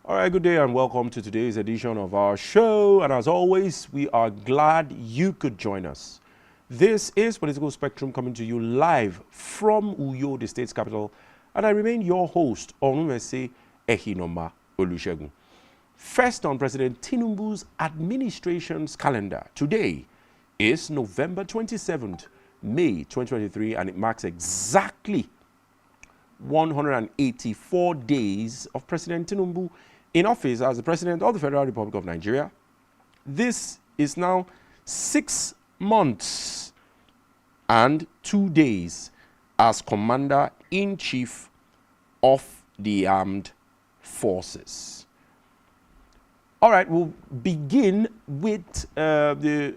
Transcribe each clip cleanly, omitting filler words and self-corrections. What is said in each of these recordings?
All right, good day and welcome to today's edition of our show. And as always, we are glad you could join us. This is Political Spectrum coming to you live from Uyo, the state's capital. And I remain your host, Onumese Ehinoma Olusegun. First on President Tinubu's administration's calendar, today is November 27th, May 2023, and it marks exactly 184 days of President Tinubu in office as the President of the Federal Republic of Nigeria. This is now 6 months and 2 days as Commander-in-Chief of the Armed Forces. All right, we'll begin with the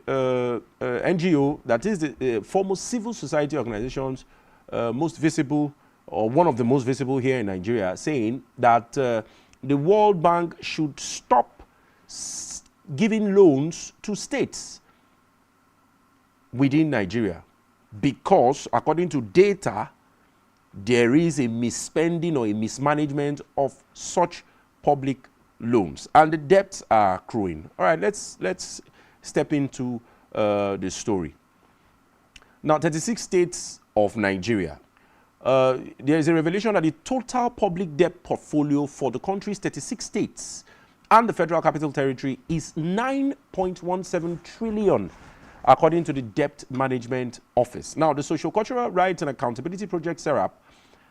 NGO, that is the foremost civil society organizations most visible, or one of the most visible here in Nigeria, saying that the World Bank should stop giving loans to states within Nigeria because, according to data, there is a misspending or a mismanagement of such public loans, and the debts are accruing. All right, let's step into the story. Now, 36 states of Nigeria. There is a revelation that the total public debt portfolio for the country's 36 states and the Federal Capital Territory is 9.17 trillion, according to the Debt Management Office. Now, the Socio-Cultural Rights and Accountability Project, SERAP,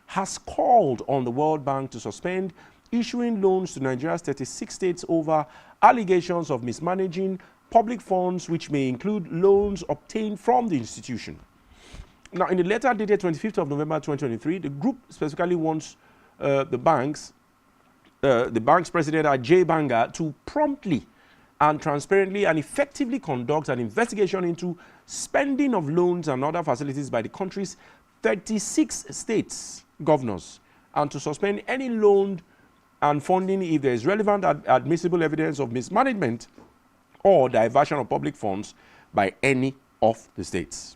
has called on the World Bank to suspend issuing loans to Nigeria's 36 states over allegations of mismanaging public funds, which may include loans obtained from the institution. Now, in the letter dated 25th of November 2023, the group specifically wants the bank's president, Ajay Banga, to promptly and transparently and effectively conduct an investigation into spending of loans and other facilities by the country's 36 states governors, and to suspend any loan and funding if there is relevant admissible evidence of mismanagement or diversion of public funds by any of the states.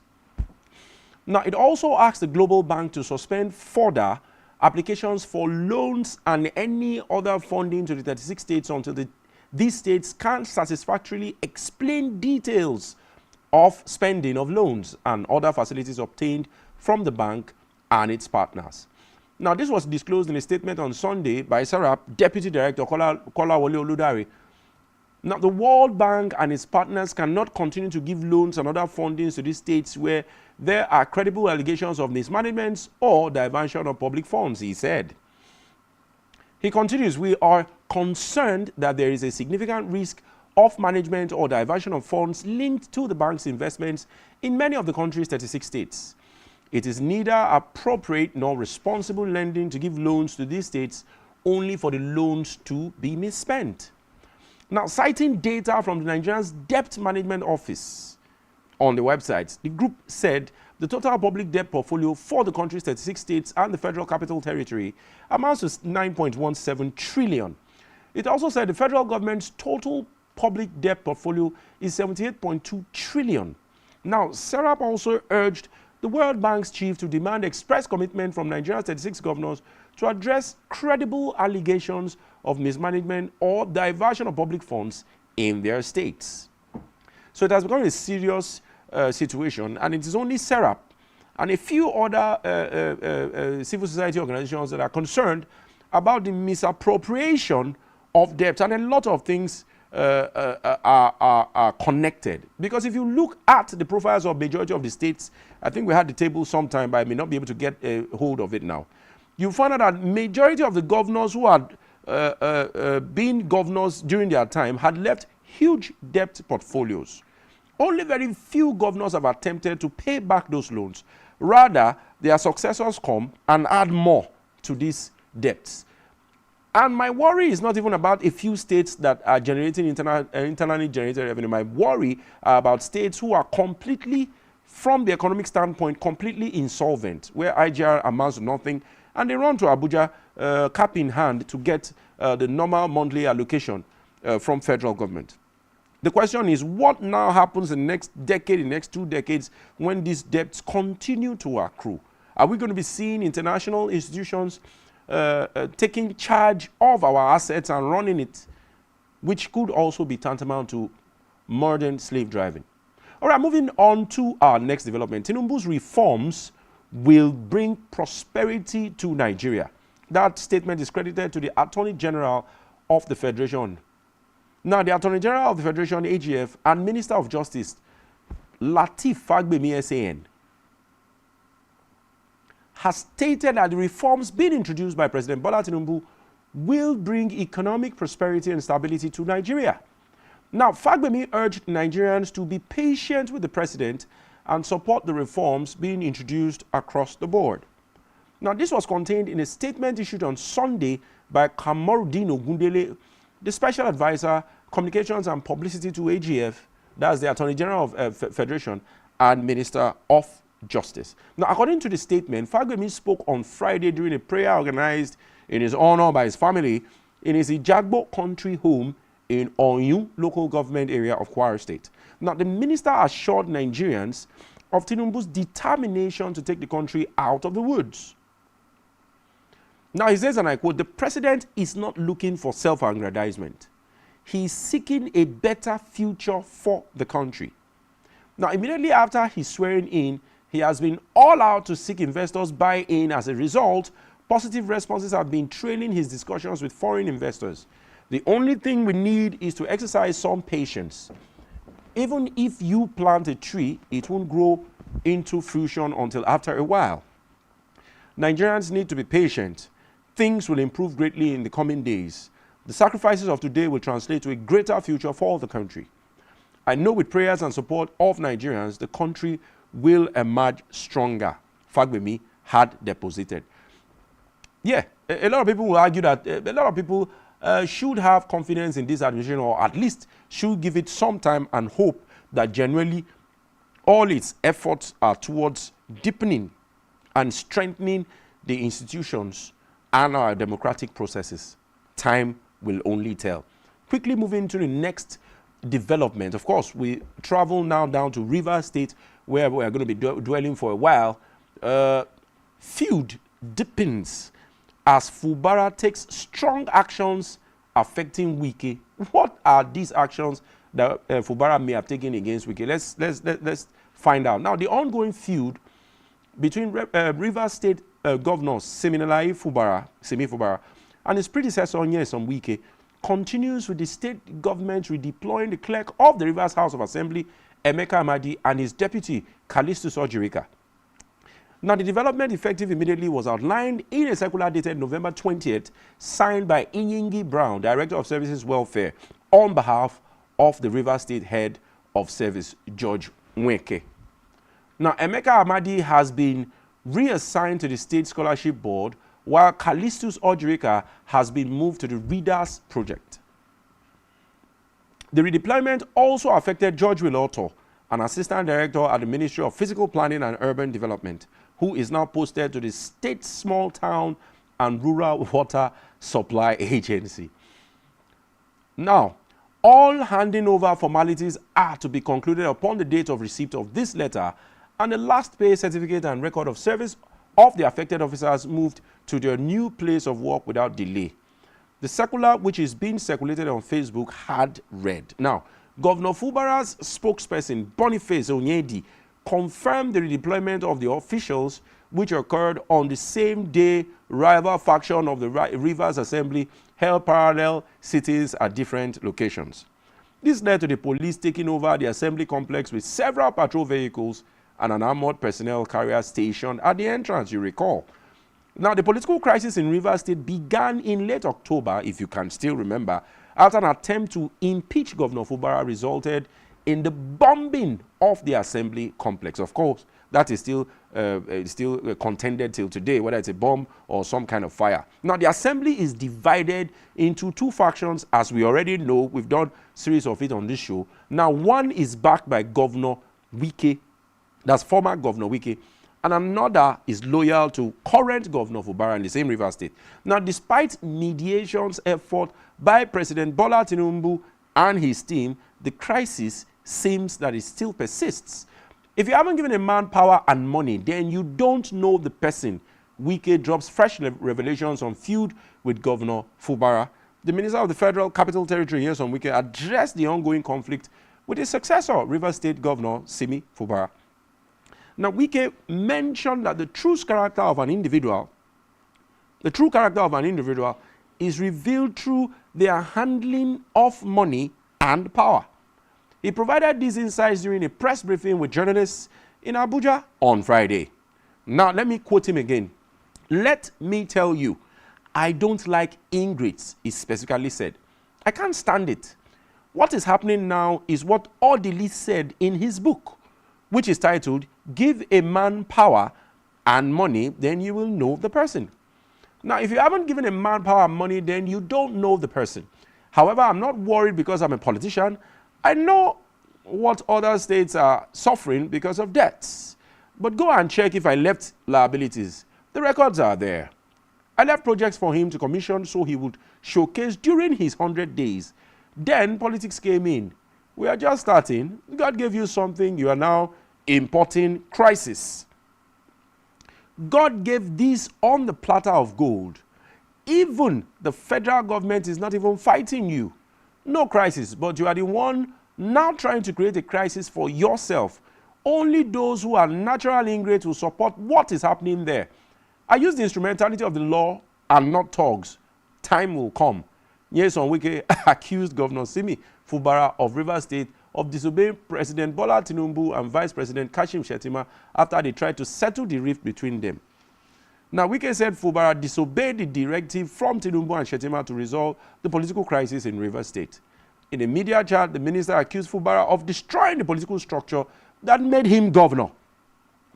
Now, it also asks the Global Bank to suspend further applications for loans and any other funding to the 36 states until these states can satisfactorily explain details of spending of loans and other facilities obtained from the bank and its partners. Now, this was disclosed in a statement on Sunday by SERAP Deputy Director Kolawole Oludare. Now, the World Bank and its partners cannot continue to give loans and other fundings to these states where there are credible allegations of mismanagement or diversion of public funds, he said. He continues, we are concerned that there is a significant risk of management or diversion of funds linked to the bank's investments in many of the country's 36 states. It is neither appropriate nor responsible lending to give loans to these states only for the loans to be misspent. Now, citing data from the Nigeria's Debt Management Office on the website, the group said the total public debt portfolio for the country's 36 states and the Federal Capital Territory amounts to 9.17 trillion. It also said the federal government's total public debt portfolio is 78.2 trillion. Now, SERAP also urged the World Bank's chief to demand express commitment from Nigeria's 36 governors to address credible allegations of mismanagement or diversion of public funds in their states. So it has become a serious situation, and it is only SERAP and a few other civil society organizations that are concerned about the misappropriation of debt, and a lot of things are connected. Because if you look at the profiles of majority of the states, I think we had the table sometime, but I may not be able to get a hold of it now. You find out that majority of the governors who had been governors during their time had left huge debt portfolios. Only very few governors have attempted to pay back those loans. Rather, their successors come and add more to these debts. And my worry is not even about a few states that are generating internally generated revenue. My worry are about states who are completely, from the economic standpoint, completely insolvent, where IGR amounts to nothing, and they run to Abuja cap in hand to get the normal monthly allocation from federal government. The question is, what now happens in the next decade, in the next 2 decades, when these debts continue to accrue? Are we going to be seeing international institutions taking charge of our assets and running it, which could also be tantamount to modern slave driving. All right, moving on to our next development. Tinubu's reforms will bring prosperity to Nigeria. That statement is credited to the Attorney General of the Federation. Now, the Attorney General of the Federation, AGF, and Minister of Justice, Lateef Fagbemi, SAN, has stated that the reforms being introduced by President Bola Tinubu will bring economic prosperity and stability to Nigeria. Now, Fagbemi urged Nigerians to be patient with the president and support the reforms being introduced across the board. Now, this was contained in a statement issued on Sunday by Kamorudeen Ogundele, the Special Advisor, Communications and Publicity to AGF, that's the Attorney General of Federation, and Minister of Justice. Now, according to the statement, Fagbemi spoke on Friday during a prayer organized in his honor by his family in his Ijagbo country home in Onyu local government area of Kwara State. Now, the minister assured Nigerians of Tinubu's determination to take the country out of the woods. Now, he says, and I quote, "The president is not looking for self-aggrandizement. He is seeking a better future for the country." Now, immediately after his swearing in, he has been all out to seek investors' buy-in. As a result, positive responses have been trailing his discussions with foreign investors. The only thing we need is to exercise some patience. Even if you plant a tree, it won't grow into fruition until after a while. Nigerians need to be patient. Things will improve greatly in the coming days. The sacrifices of today will translate to a greater future for the country. I know with prayers and support of Nigerians, the country will emerge stronger, Fagbemi had deposited. Yeah, a lot of people will argue that a lot of people should have confidence in this administration, or at least should give it some time and hope that generally all its efforts are towards deepening and strengthening the institutions and our democratic processes. Time will only tell. Quickly moving to the next development. Of course, we travel now down to Rivers State, where we are going to be dwelling for a while. Feud deepens as Fubara takes strong actions affecting Wike. What are these actions that Fubara may have taken against Wike? Let's find out. Now, the ongoing feud between Rivers State Governor Siminalayi Fubara, and his predecessor Nyesom Wike continues with the state government redeploying the clerk of the Rivers House of Assembly, Emeka Amadi, and his deputy, Callistus Ojirika. Now, the development effective immediately was outlined in a circular dated November 20th, signed by Inyingi Brown, Director of Services Welfare, on behalf of the Rivers State Head of Service, George Nweke. Now, Emeka Amadi has been reassigned to the State Scholarship Board, while Callistus Ojirika has been moved to the Readers Project. The redeployment also affected George Wiloto, an Assistant Director at the Ministry of Physical Planning and Urban Development, who is now posted to the State Small Town and Rural Water Supply Agency. Now, all handing over formalities are to be concluded upon the date of receipt of this letter, and the last pay certificate and record of service of the affected officers moved to their new place of work without delay. The circular, which is being circulated on Facebook, had read. Now, Governor Fubara's spokesperson, Boniface Onyedi, confirmed the redeployment of the officials, which occurred on the same day rival faction of the Rivers Assembly held parallel sittings at different locations. This led to the police taking over the assembly complex with several patrol vehicles and an armored personnel carrier stationed at the entrance, you recall. Now, the political crisis in Rivers State began in late October, if you can still remember, after an attempt to impeach Governor Fubara resulted in the bombing of the assembly complex. Of course, that is still contended till today, whether it's a bomb or some kind of fire. Now, the assembly is divided into two factions, as we already know. We've done a series of it on this show. Now, one is backed by Governor Wike, that's former Governor Wike, and another is loyal to current Governor Fubara in the same Rivers State. Now, despite mediation's effort by President Bola Tinubu and his team, the crisis seems that it still persists. If you haven't given a man power and money, then you don't know the person Wike drops fresh revelations on feud with Governor Fubara. The Minister of the Federal Capital Territory, Nyesom Wike, addressed the ongoing conflict with his successor, Rivers State Governor Simi Fubara. Now, Wike mentioned that the true character of an individual is revealed through their handling of money and power. He provided these insights during a press briefing with journalists in Abuja on Friday. Now, let me quote him again. "Let me tell you, I don't like ingrates," he specifically said. "I can't stand it. What is happening now is what Odili said in his book, which is titled, 'Give a man power and money, then you will know the person.' Now, if you haven't given a man power and money, then you don't know the person. However, I'm not worried because I'm a politician. I know what other states are suffering because of debts. But go and check if I left liabilities. The records are there. I left projects for him to commission so he would showcase during his 100 days. Then politics came in. We are just starting. God gave you something. You are now importing crisis. God gave this on the platter of gold. Even the federal government is not even fighting you. No crisis, but you are the one now trying to create a crisis for yourself. Only those who are natural ingrates will support what is happening there. I use the instrumentality of the law and not thugs. Time will come." Nyesom Wike accused Governor Simi Fubara of Rivers State of disobeying President Bola Tinubu and Vice President Kashim Shettima after they tried to settle the rift between them. Now, Wike said Fubara disobeyed the directive from Tinubu and Shettima to resolve the political crisis in Rivers State. In a media chat, the minister accused Fubara of destroying the political structure that made him governor.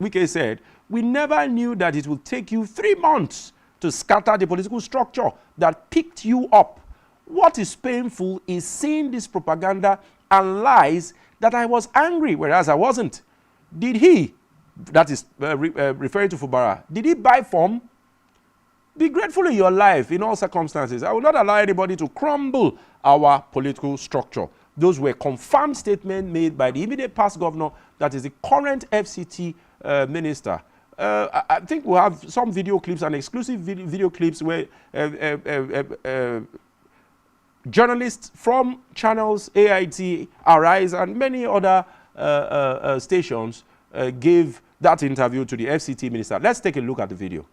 Wike said, "We never knew that it would take you 3 months to scatter the political structure that picked you up. What is painful is seeing this propaganda and lies that I was angry, whereas I wasn't. Did he," that is referring to Fubara, "did he buy form? Be grateful in your life in all circumstances. I will not allow anybody to crumble our political structure." Those were confirmed statements made by the immediate past governor, that is the current FCT minister. I think we'll have some video clips and exclusive video clips where journalists from channels, AIT, Arise, and many other stations gave that interview to the FCT minister. Let's take a look at the video.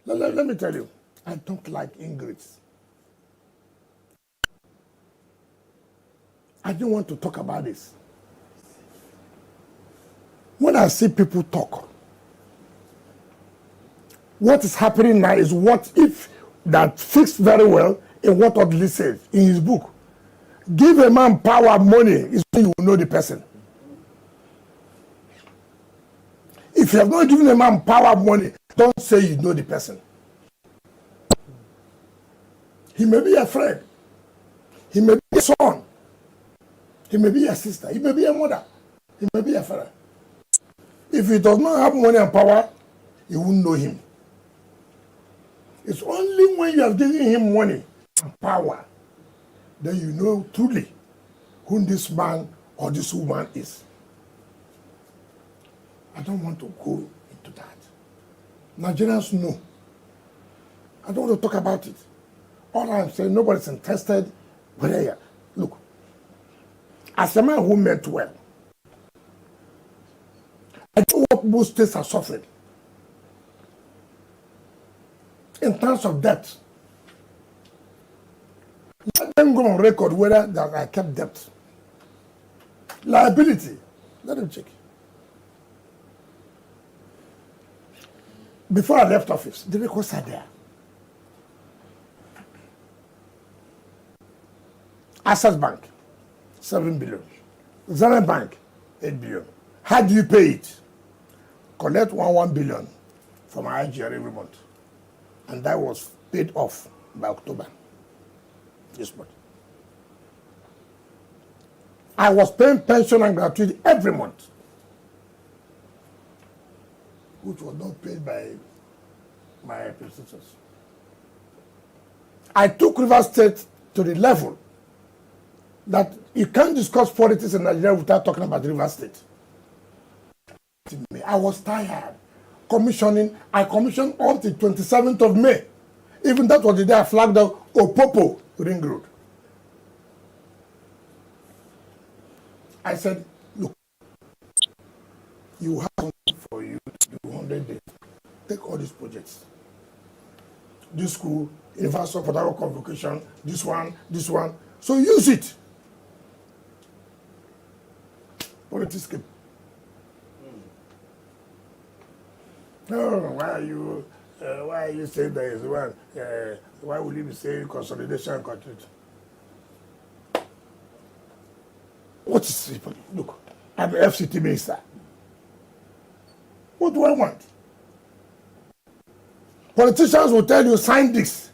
Let me tell you, I don't like ingrates. I don't want to talk about this. When I see people talk, what is happening now is what if that fits very well in what Odili says in his book. Give a man power, money, is when you will know the person. If you have not given a man power, money, don't say you know the person. He may be a friend. He may be a son. He may be a sister. He may be a mother. He may be a father. If he does not have money and power, you won't know him. It's only when you have given him money and power then you know truly who this man or this woman is. I don't want to go into that. Nigerians know. I don't want to talk about it. All I'm saying, nobody's interested. But look, as a man who meant well, I know what most states are suffering in terms of debt. Let them go on record whether that I kept debt. Liability, let them check. Before I left office, the records are there. Access Bank, 7 billion. Zenith Bank, 8 billion. How do you pay it? Collect 1 billion from my IGR every month. And that was paid off by October this month. I was paying pension and gratuity every month, which was not paid by my predecessors. I took Rivers State to the level that you can't discuss politics in Nigeria without talking about Rivers State. I was tired commissioning. I commissioned on the 27th of May. Even that was the day I flagged out Opopo Ring Road. I said, look, you have something for you to do 100 days. Take all these projects. This school, University of Port Harcourt Convocation, this one. So use it. Politics came. No, why are you saying there is one? Why would you be saying consolidation and continuity? What is it? Look, I'm the FCT minister. What do I want? Politicians will tell you, sign this.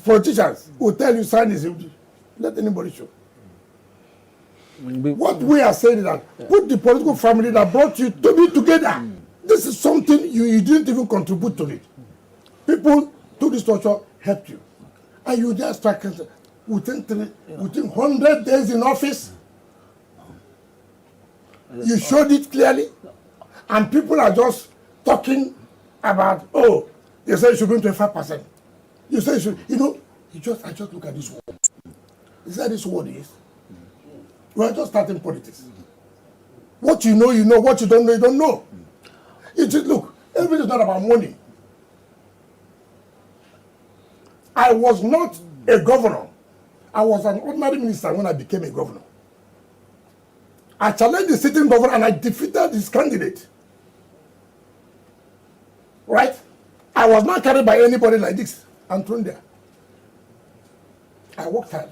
Politicians will tell you, sign this. Let anybody show. What we are saying is that put the political family that brought you to be together. This is something you didn't even contribute to it. People to this structure helped you. And you just start within 100 days in office. You showed it clearly. And people are just talking about, oh, you say you should go into 5%. You say you should, I just look at this word. Is that this word is? We are just starting politics. What you know, you know. What you don't know, you don't know. It is, look, everything is not about money. I was not a governor. I was an ordinary minister when I became a governor. I challenged the sitting governor and I defeated his candidate. Right? I was not carried by anybody like this and thrown there. I worked hard.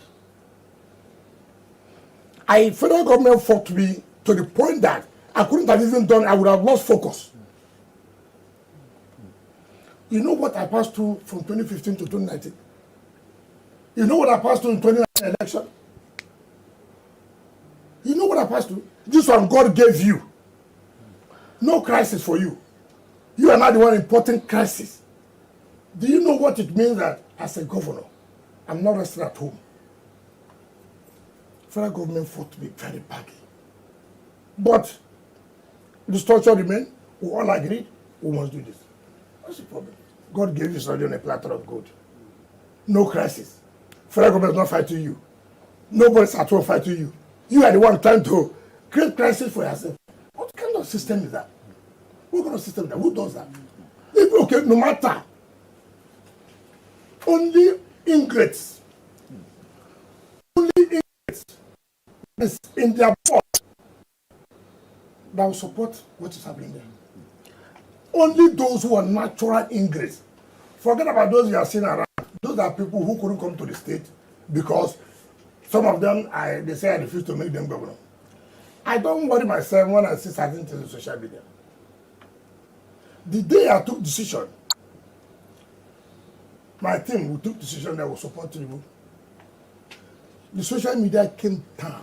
Federal government fought me to the point that I couldn't have even done, I would have lost focus. You know what I passed through from 2015 to 2019? You know what I passed through in 2019 election? You know what I passed through? This one God gave you. No crisis for you. You are not the one importing crisis. Do you know what it means that as a governor, I'm not resting at home? Federal government fought to be very baggy. But the structure remained. We all agreed we must do this. What's the problem? God gave you something on a platter of gold. No crisis. Federal government is not fighting you. Nobody's at all fighting you. You are the one trying to create crisis for yourself. What kind of system is that? What kind of system is that? Who does that? Okay, no matter. Only ingrates. Only ingrates is in their board that will support what is happening there. Only those who are natural ingrates. Forget about those you are seeing around. Those are people who couldn't come to the state because some of them, they say I refuse to make them governor. I don't worry myself when I see certain things on social media. The day I took decision, my team who took decision that will support Tinubu, the social media came down.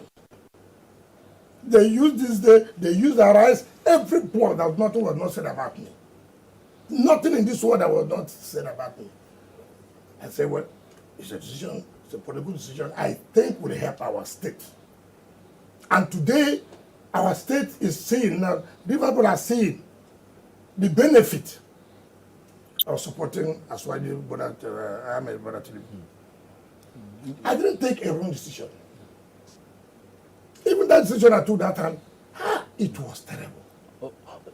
They used this day, they used their eyes, every word that nothing was not said about me. Nothing in this world that was not said about me. I said, well, it's a decision, it's a political decision I think will help our state. And today, our state is seeing, now, people are seeing the benefit of supporting Aswadi Ahmed Bola Tinubu. I didn't take a wrong decision. Even that decision I took that time, it was terrible.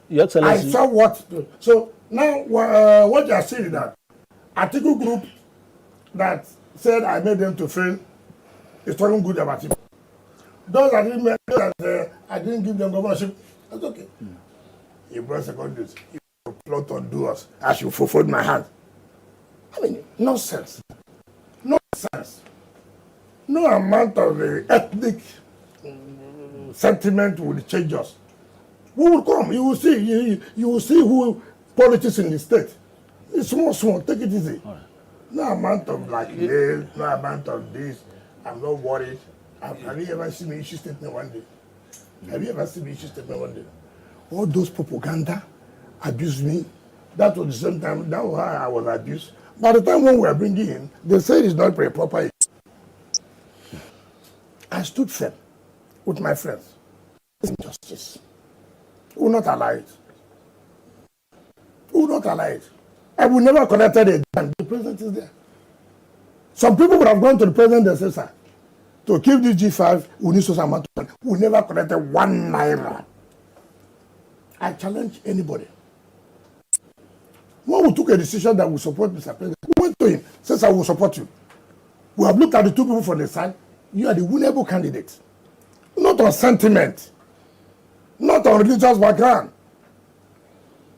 Your Excellency. I saw what. So now, what you are seeing is that article group that said I made them to fail is talking good about him. Those that didn't make that I didn't give them governorship, that's okay. You brought secondaries, you plot on doers, I should fold my hand. I mean, nonsense. Nonsense. No amount of ethnic sentiment will change us. We will come. You will see. You will see who politics in the state. It's small. Take it easy. Right. No amount of blackmail. No amount of this. I'm not worried. Have you ever seen me issue statement one day? Have you ever seen me issue statement one day? All those propaganda abused me. That was the same time. That was how I was abused. By the time when we were bringing in, they said it's not very proper. I stood firm with my friends. Injustice. We will not allow it. We will not allow it. I will never collected a dime. The president is there. Some people would have gone to the president and said, sir, to keep the G5, we need some amount of money. We never collected 1 naira. I challenge anybody. When we took a decision that we support Mr. President, we went to him, says, I will support you. We have looked at the two people from the side. You are the winnable candidate. Not on sentiment. Not on religious background.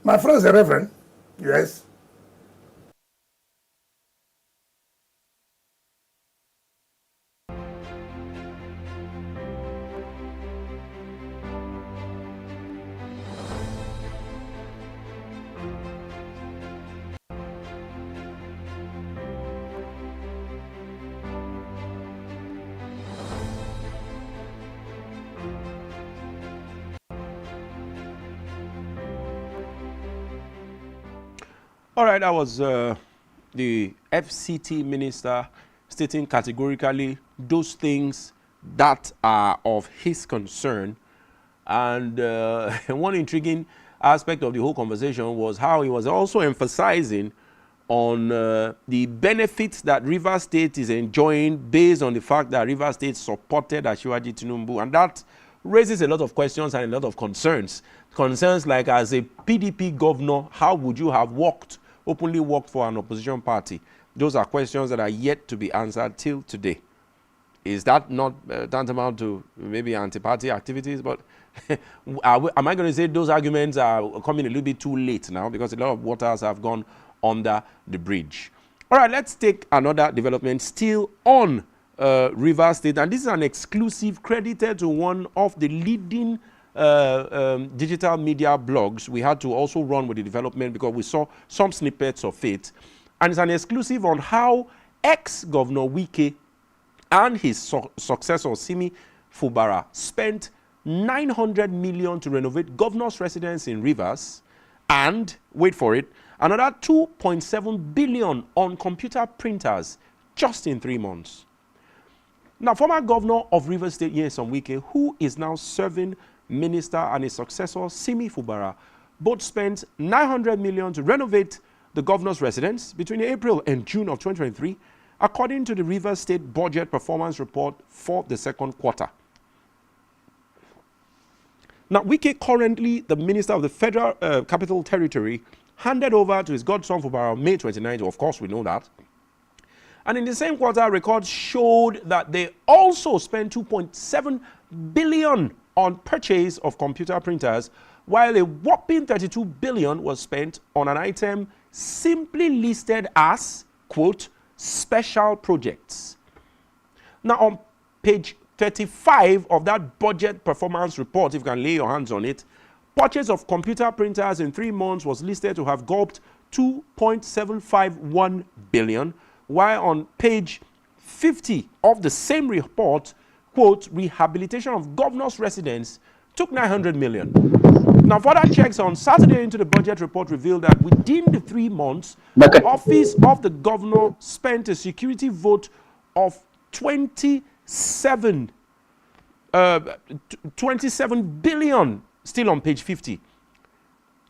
My friend is a reverend. Yes. All right, that was the FCT minister stating categorically those things that are of his concern. And one intriguing aspect of the whole conversation was how he was also emphasizing on the benefits that Rivers State is enjoying based on the fact that Rivers State supported Asiwaju Tinubu. And that raises a lot of questions and a lot of concerns. Concerns like, as a PDP governor, how would you have openly worked for an opposition party? Those are questions that are yet to be answered till today. Is that not tantamount to maybe anti-party activities? But am I going to say those arguments are coming a little bit too late now because a lot of waters have gone under the bridge? All right, let's take another development still on Rivers State. And this is an exclusive credited to one of the leading digital media blogs. We had to also run with the development because we saw some snippets of it. And it's an exclusive on how ex-Governor Wike and his successor, Simi Fubara, spent 900 million to renovate governor's residence in Rivers and, wait for it, another 2.7 billion on computer printers just in 3 months. Now, former governor of Rivers State, Nyesom Wike, who is now serving minister, and his successor, Simi Fubara, both spent 900 million to renovate the governor's residence between April and June of 2023, according to the Rivers State Budget Performance Report for the second quarter. Now, Wike, currently the minister of the Federal Capital Territory, handed over to his godson Fubara on May 29th. Of course, we know that. And in the same quarter, records showed that they also spent 2.7 billion on purchase of computer printers, while a whopping 32 billion was spent on an item simply listed as, quote, special projects. Now, on page 35 of that budget performance report, if you can lay your hands on it, purchase of computer printers in 3 months was listed to have gulped 2.751 billion, while on page 50 of the same report, quote, rehabilitation of governor's residence took 900 million. Now, further checks on Saturday into the budget report revealed that within the 3 months, the office of the governor spent a security vote of 27 billion, still on page 50.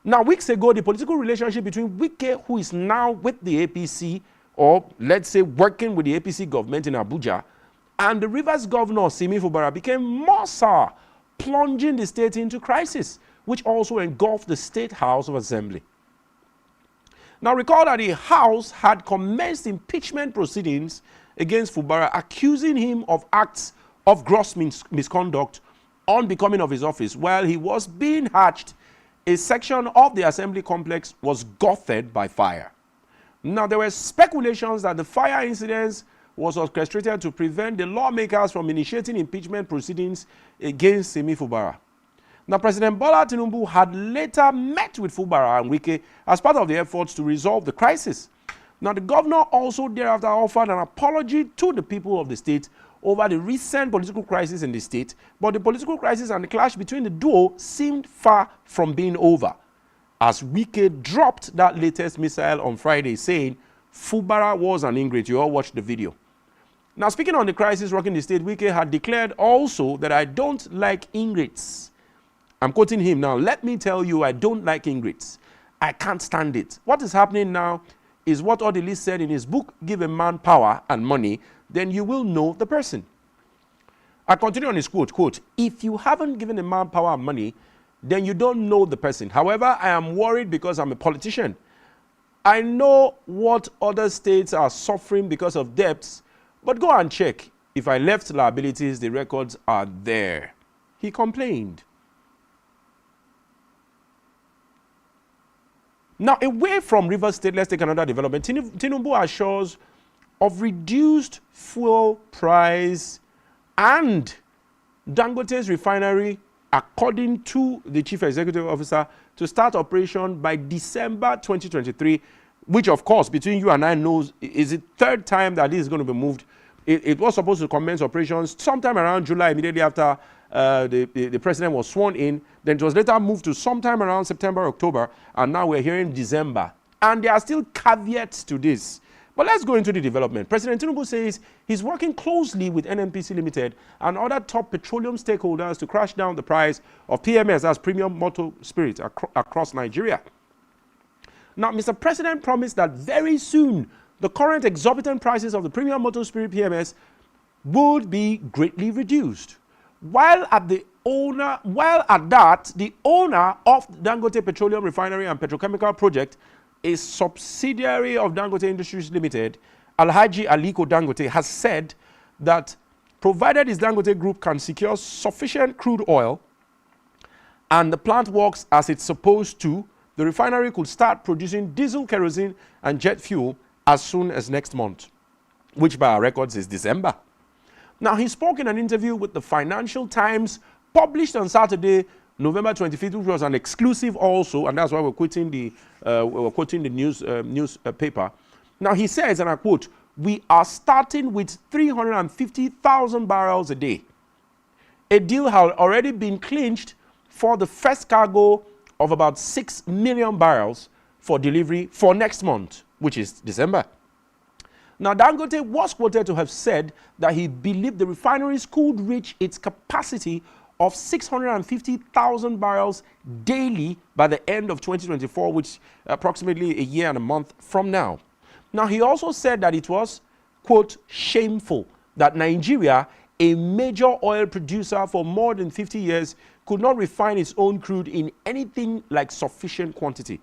Now, weeks ago, the political relationship between Wike, who is now with the APC, or let's say working with the APC government in Abuja, and the Rivers governor, Simi Fubara, became more sour, plunging the state into crisis, which also engulfed the State House of Assembly. Now, recall that the House had commenced impeachment proceedings against Fubara, accusing him of acts of gross misconduct on becoming of his office. While he was being hatched, a section of the Assembly complex was gutted by fire. Now, there were speculations that the fire incidents was orchestrated to prevent the lawmakers from initiating impeachment proceedings against Simi Fubara. Now, President Bola Tinubu had later met with Fubara and Wike as part of the efforts to resolve the crisis. Now, the governor also thereafter offered an apology to the people of the state over the recent political crisis in the state, but the political crisis and the clash between the duo seemed far from being over, as Wike dropped that latest missile on Friday, saying Fubara was an ingrate. You all watched the video. Now, speaking on the crisis rocking the state, Wike had declared also that I don't like ingrates. I'm quoting him now. Let me tell you, I don't like ingrates. I can't stand it. What is happening now is what Odili said in his book, Give a Man Power and Money, then you will know the person. I continue on his quote, if you haven't given a man power and money, then you don't know the person. However, I am worried because I'm a politician. I know what other states are suffering because of debts, but go and check. If I left liabilities, the records are there. He complained. Now, away from Rivers State, let's take another development. Tinubu assures of reduced fuel price and Dangote's refinery, according to the Chief Executive Officer, to start operation by December 2023, which, of course, between you and I knows is the third time that this is going to be moved. It was supposed to commence operations sometime around July, immediately after the president was sworn in. Then it was later moved to sometime around September, October, and now we're hearing December. And there are still caveats to this. But let's go into the development. President Tinubu says he's working closely with NNPC Limited and other top petroleum stakeholders to crash down the price of PMS, as premium motor spirit, across Nigeria. Now, Mr. President promised that very soon the current exorbitant prices of the premium motor spirit PMS would be greatly reduced. While at that, the owner of Dangote Petroleum Refinery and Petrochemical Project, a subsidiary of Dangote Industries Limited, Alhaji Aliko Dangote, has said that provided his Dangote Group can secure sufficient crude oil and the plant works as it's supposed to, the refinery could start producing diesel, kerosene, and jet fuel as soon as next month, which by our records is December. Now, he spoke in an interview with the Financial Times, published on Saturday, November 25th, which was an exclusive also, and that's why we're quoting the newspaper. Now, he says, and I quote, "We are starting with 350,000 barrels a day. A deal had already been clinched for the first cargo of about 6 million barrels for delivery for next month, which is December." Now, Dangote was quoted to have said that he believed the refineries could reach its capacity of 650,000 barrels daily by the end of 2024, which approximately a year and a month from now. Now, he also said that it was, quote, shameful that Nigeria, a major oil producer for more than 50 years, could not refine its own crude in anything like sufficient quantity.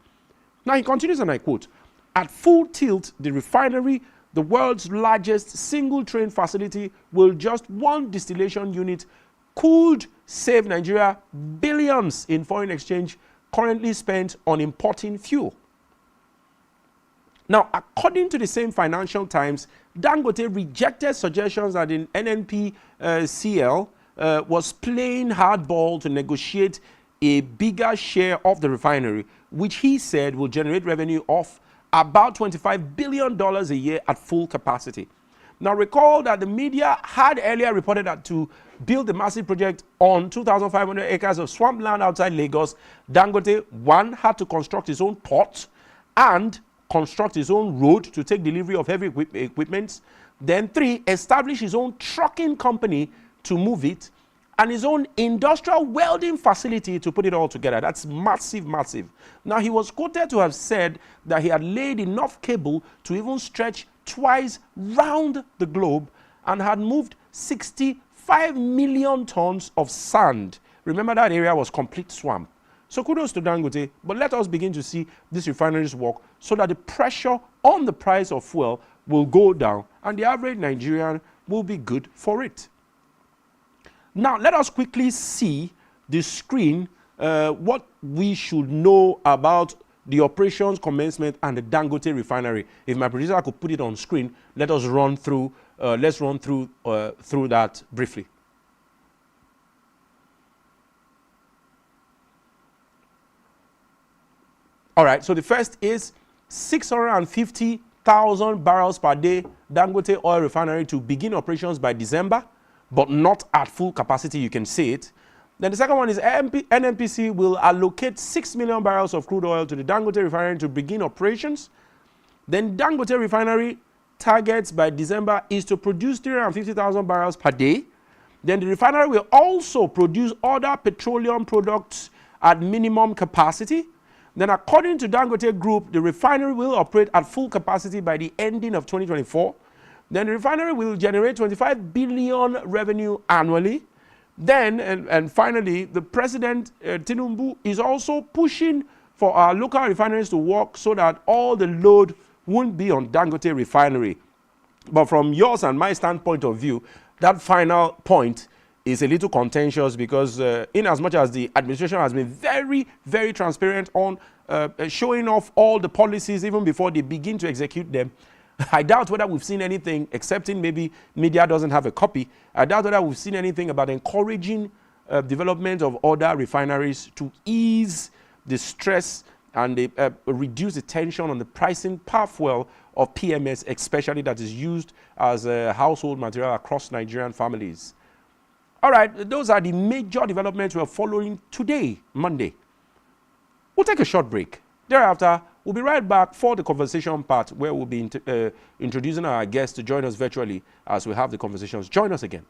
Now, he continues, and I quote, "At full tilt, the refinery, the world's largest single train facility, will just one distillation unit could save Nigeria billions in foreign exchange currently spent on importing fuel." Now, according to the same Financial Times, Dangote rejected suggestions that the NNPCL was playing hardball to negotiate a bigger share of the refinery, which he said will generate revenue of about $25 billion a year at full capacity. Now, recall that the media had earlier reported that to build the massive project on 2,500 acres of swampland outside Lagos, Dangote, one, had to construct his own port and construct his own road to take delivery of heavy equipment. Then, three, establish his own trucking company to move it, and his own industrial welding facility to put it all together. That's massive, massive. Now, he was quoted to have said that he had laid enough cable to even stretch twice round the globe and had moved 65 million tons of sand. Remember, that area was complete swamp. So kudos to Dangote, but let us begin to see these refineries work so that the pressure on the price of fuel will go down and the average Nigerian will be good for it. Now, let us quickly see the screen, what we should know about the operations commencement and the Dangote refinery. If my producer could put it on screen, let us run through. Let's run through that briefly. All right. So the first is 650,000 barrels per day Dangote oil refinery to begin operations by December, but not at full capacity. You can see it. Then the second one is NNPC will allocate 6 million barrels of crude oil to the Dangote refinery to begin operations. Then Dangote refinery targets by December is to produce 350,000 barrels per day. Then the refinery will also produce other petroleum products at minimum capacity. Then according to Dangote Group, the refinery will operate at full capacity by the ending of 2024. Then the refinery will generate 25 billion revenue annually. Then, and finally, the President Tinubu is also pushing for our local refineries to work so that all the load won't be on Dangote refinery. But from yours and my standpoint of view, that final point is a little contentious because in as much as the administration has been very, very transparent on showing off all the policies even before they begin to execute them, I doubt whether we've seen anything, excepting maybe media doesn't have a copy, I doubt whether we've seen anything about encouraging development of other refineries to ease the stress and reduce the tension on the pricing per fuel of PMS, especially that is used as a household material across Nigerian families. All right, those are the major developments we're following today, Monday. We'll take a short break. Thereafter, we'll be right back for the conversation part where we'll be introducing our guests to join us virtually as we have the conversations. Join us again.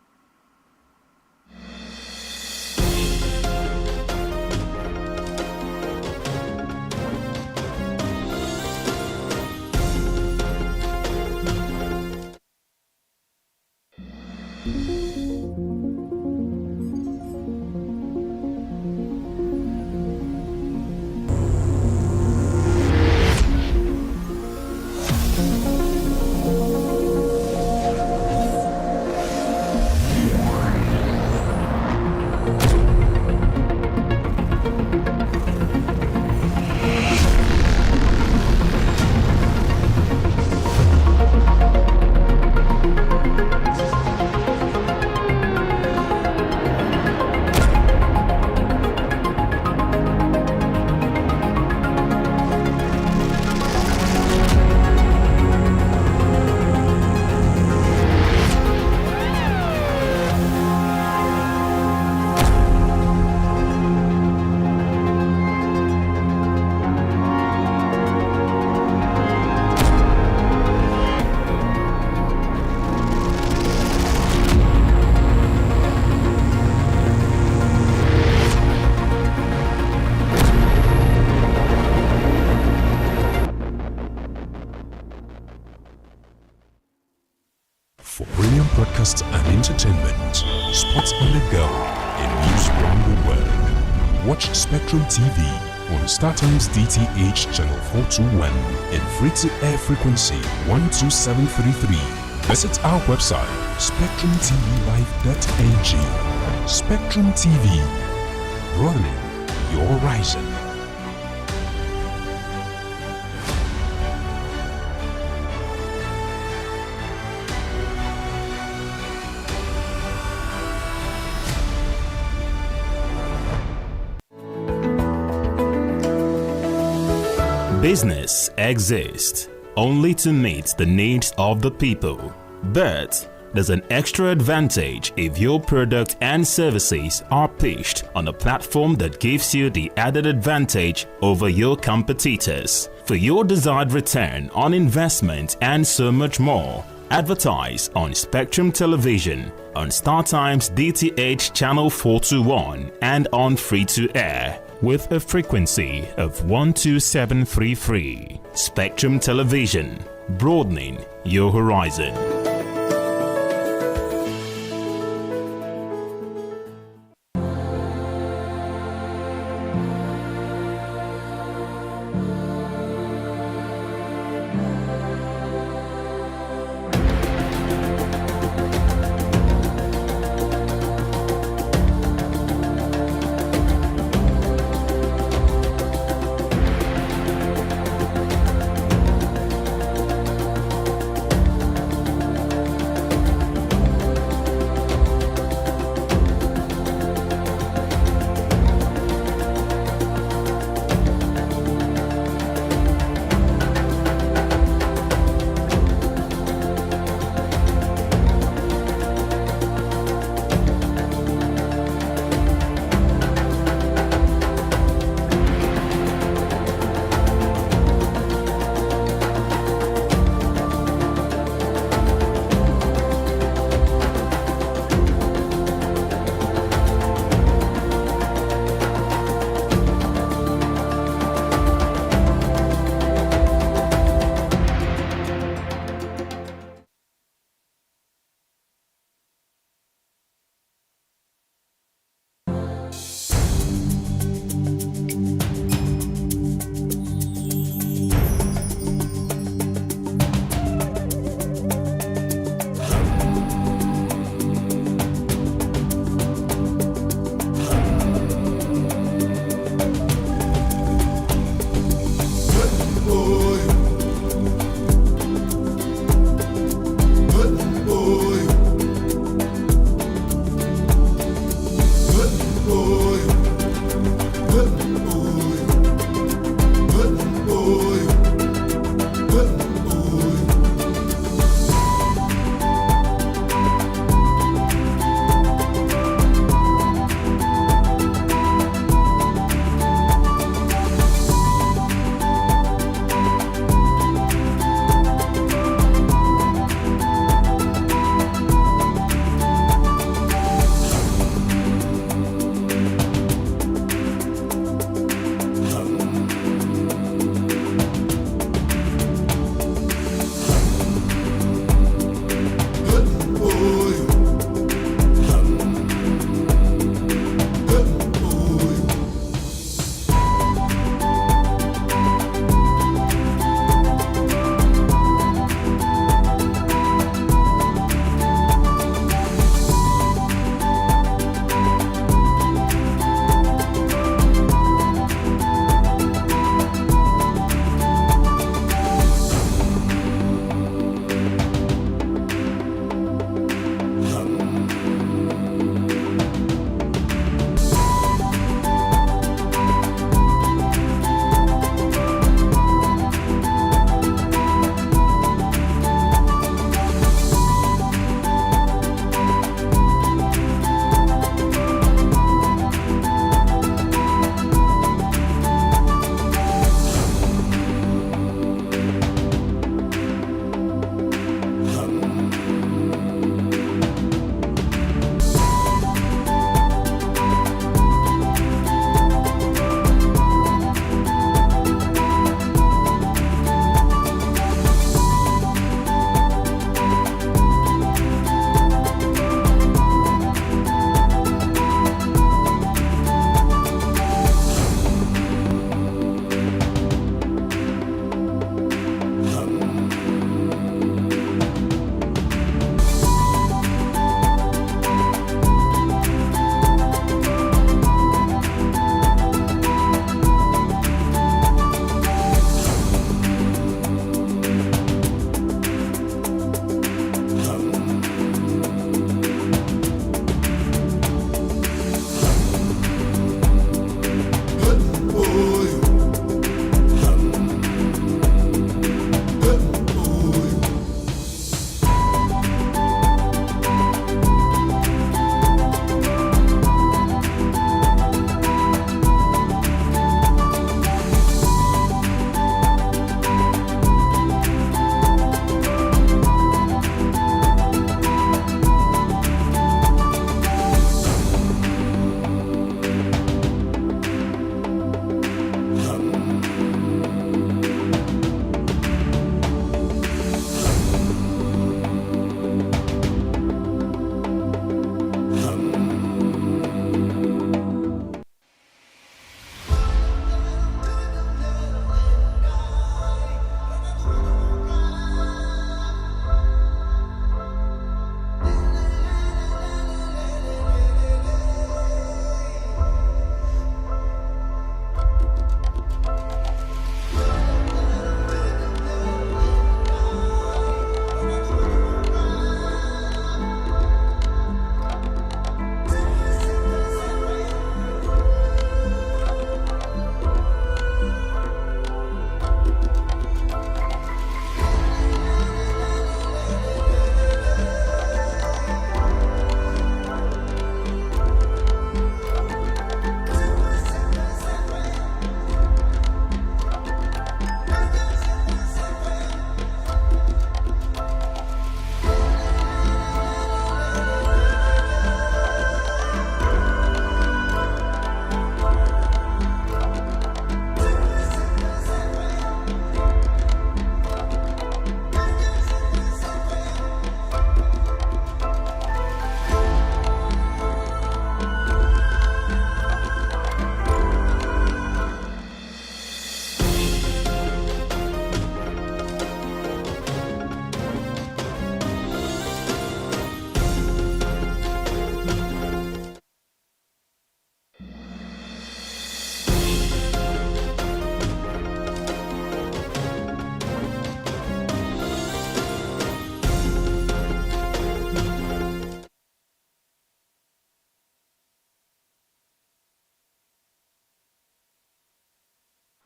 Broadcast and entertainment, sports on the go, and news around the world. Watch Spectrum TV on StarTimes DTH Channel 421 and free-to-air frequency 12733. Visit our website, spectrumtvlive.ng. Spectrum TV, broadening your horizon. Business exists only to meet the needs of the people, but there's an extra advantage if your product and services are pitched on a platform that gives you the added advantage over your competitors. For your desired return on investment and so much more, advertise on Spectrum Television, on StarTimes DTH Channel 421 and on free-to-air with a frequency of 12733. Spectrum Television, broadening your horizon.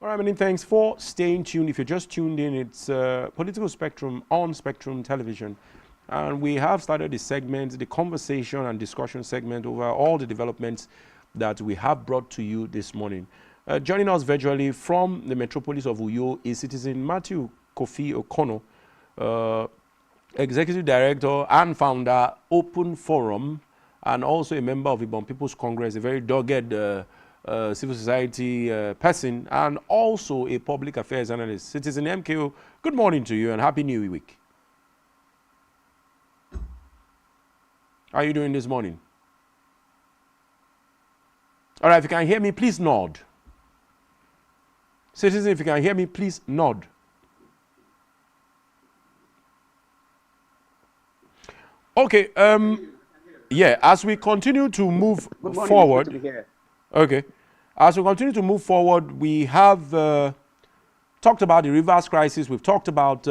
All right, many thanks for staying tuned. If you're just tuned in, it's Political Spectrum on Spectrum Television. And we have started the segment, the conversation and discussion segment over all the developments that we have brought to you this morning. Joining us virtually from the metropolis of Uyo is citizen Matthew Kofi Okono, Executive Director and Founder, Open Forum, and also a member of Ibom People's Congress, a very dogged civil society person, and also a public affairs analyst. Citizen MKO, good morning to you and Happy New Week. How are you doing this morning? All right, if you can hear me, please nod. Citizen, if you can hear me, please nod. Okay, yeah, as we continue to move forward, okay, as we continue to move forward, we have talked about the rivers crisis. We've talked about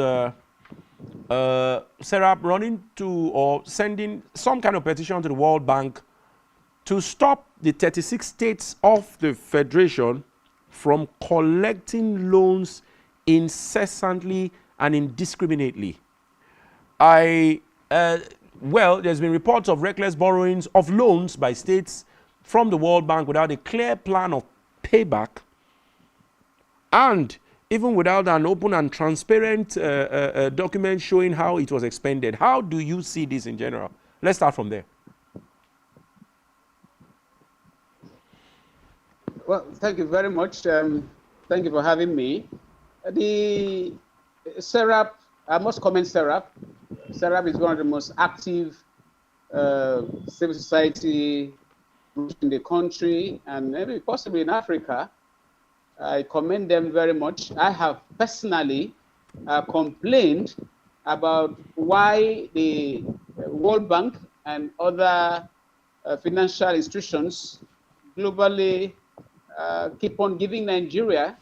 Serap running to or sending some kind of petition to the World Bank to stop the 36 states of the Federation from collecting loans incessantly and indiscriminately. Well, there's been reports of reckless borrowings of loans by states from the World Bank without a clear plan of payback and even without an open and transparent document showing how it was expended. How do you see this in general? Let's start from there. Well, thank you very much. Thank you for having me. The Serap, I must comment Serap. Serap is one of the most active civil society groups in the country and maybe possibly in Africa. I commend them very much. I have personally complained about why the World Bank and other financial institutions globally keep on giving Nigeria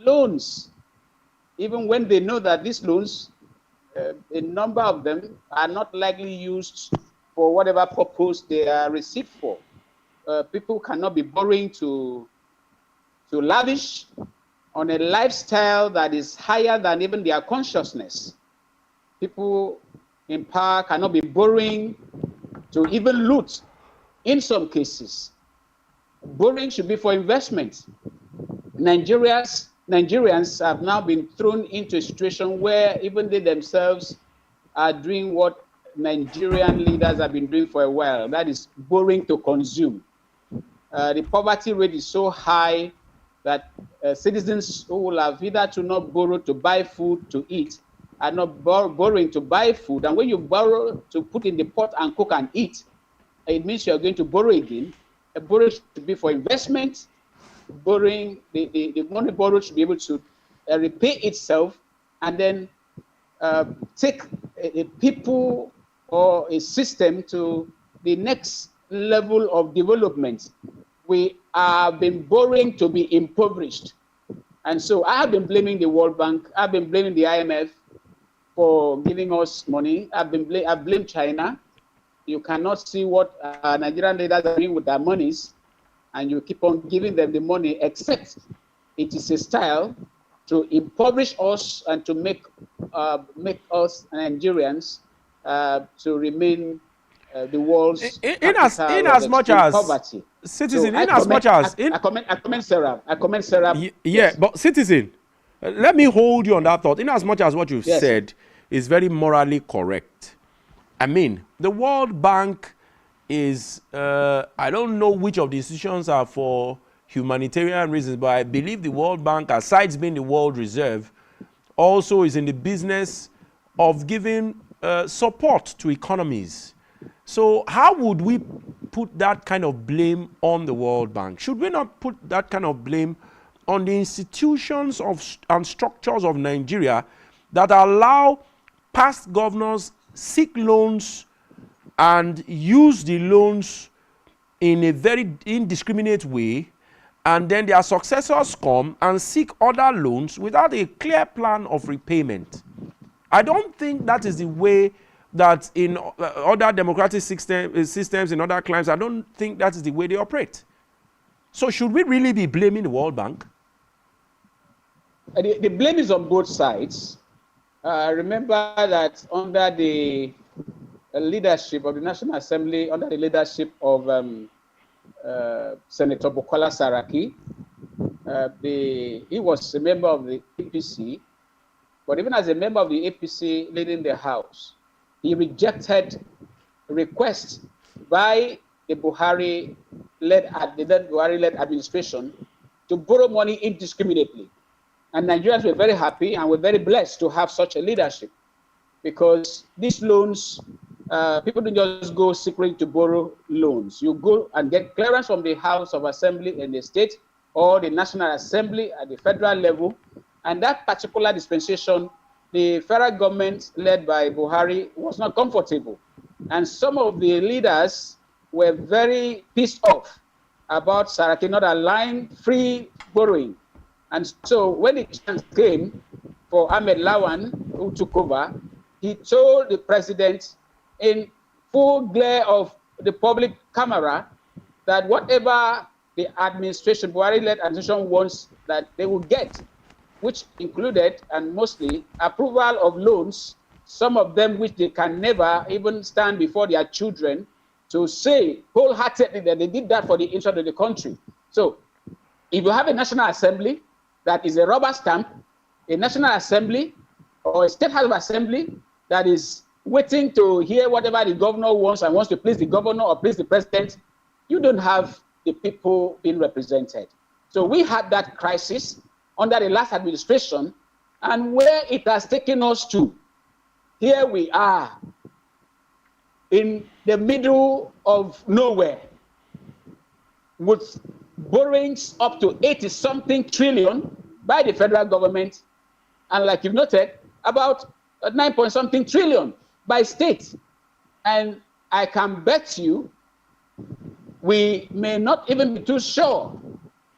loans, even when they know that these loans, a number of them are not likely used for whatever purpose they are received for. People cannot be borrowing to lavish on a lifestyle that is higher than even their consciousness. People in power cannot be borrowing to even loot in some cases. Borrowing should be for investment. Nigerians have now been thrown into a situation where even they themselves are doing what Nigerian leaders have been doing for a while, that is borrowing to consume. The poverty rate is so high that citizens who will have hitherto not borrowed to buy food to eat are not borrowing to buy food. And when you borrow to put in the pot and cook and eat, it means you're going to borrow again. A borrow should be for investment. Borrowing, the money borrowed should be able to repay itself and then take a people or a system to the next level of development. We have been borrowing to be impoverished. And so I have been blaming the World Bank. I've been blaming the IMF for giving us money. I've blamed China. You cannot see what Nigerian leaders are doing with their monies, and you keep on giving them the money, except it is a style to impoverish us and to make us Nigerians to remain the world's in as much as poverty. Citizen, so in as much as I comment Sarah. Yeah, but citizen, let me hold you on that thought. In as much as what you've Yes. said is very morally correct. I mean, the World Bank is, I don't know which of the institutions are for humanitarian reasons, but I believe the World Bank, aside being the World Reserve, also is in the business of giving support to economies. So how would we put that kind of blame on the World Bank? Should we not put that kind of blame on the institutions and structures of Nigeria that allow past governors seek loans and use the loans in a very indiscriminate way, and then their successors come and seek other loans without a clear plan of repayment? I don't think that is the way that in other democratic systems in other climes, I don't think that is the way they operate. So should we really be blaming the World Bank? the blame is on both sides. Remember that under the leadership of the National Assembly, under the leadership of Senator Bukola Saraki, he was a member of the APC, but even as a member of the APC leading the House, he rejected requests by the Buhari-led administration to borrow money indiscriminately. And Nigerians were very happy and were very blessed to have such a leadership, because these loans, people don't just go secretly to borrow loans. You go and get clearance from the House of Assembly in the state or the National Assembly at the federal level. And that particular dispensation, the federal government led by Buhari was not comfortable. And some of the leaders were very pissed off about Saraki not allowing free borrowing. And so when the chance came for Ahmed Lawan, who took over, he told the president in full glare of the public camera that whatever the administration, Buhari-led administration wants, that they will get, which included and mostly approval of loans, some of them which they can never even stand before their children to say wholeheartedly that they did that for the interest of the country. So if you have a National Assembly that is a rubber stamp, a National Assembly or a State House of Assembly that is waiting to hear whatever the governor wants and wants to please the governor or please the president, you don't have the people being represented. So we had that crisis under the last administration, and where it has taken us to, here we are in the middle of nowhere with borrowings up to 80-something trillion by the federal government, and like you've noted, about 9-point-something trillion by state. And I can bet you we may not even be too sure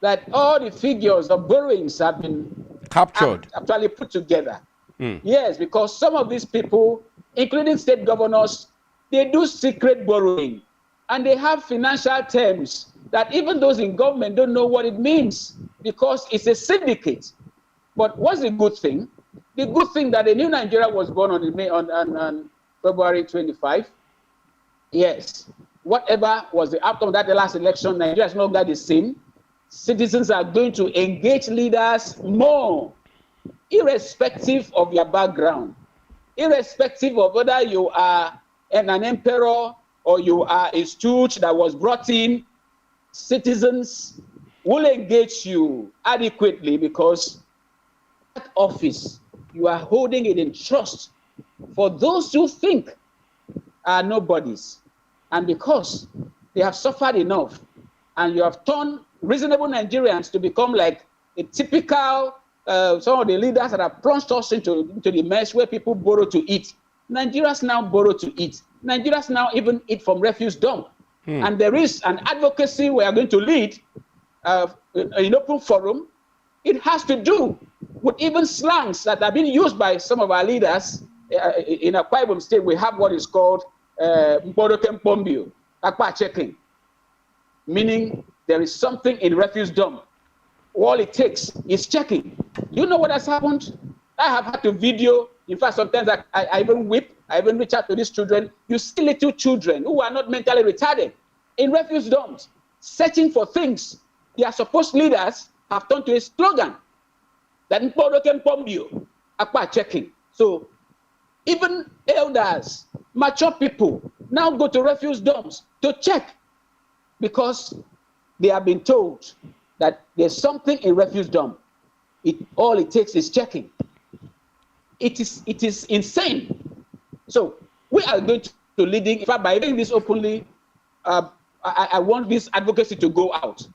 that all the figures of borrowings have been captured, actually put together. Yes, because some of these people, including state governors, they do secret borrowing, and they have financial terms that even those in government don't know what it means, because it's a syndicate. But what's the good thing? The good thing that a new Nigeria was born on February 25. Yes, whatever was the outcome of that last election, Nigeria is no longer the same. Citizens are going to engage leaders more, irrespective of your background, irrespective of whether you are an emperor or you are a stooge that was brought in. Citizens will engage you adequately, because that office, you are holding it in trust for those who think are nobodies. And because they have suffered enough, and you have turned reasonable Nigerians to become like a typical, some of the leaders that have plunged us into the mess where people borrow to eat. Nigerians now borrow to eat. Nigerians now even eat from refuse dump. And there is an advocacy we are going to lead in open forum. It has to do with even slangs that are being used by some of our leaders. In Akwa Ibom State, we have what is called Mboroke Mpombio, Akpa checking, meaning there is something in refuse dump. All it takes is checking. You know what has happened? I have had to video. In fact, sometimes I even whip. I even reach out to these children. You see little children who are not mentally retarded in refuse dumps, searching for things. Their supposed leaders have turned to a slogan that Mboroke Mpombio, Akpa checking. So even elders, mature people now go to refuse dumps to check, because they have been told that there's something in refuse dump. All it takes is checking. It is insane. So we are going to leading. In fact, by doing this openly, I want this advocacy to go out.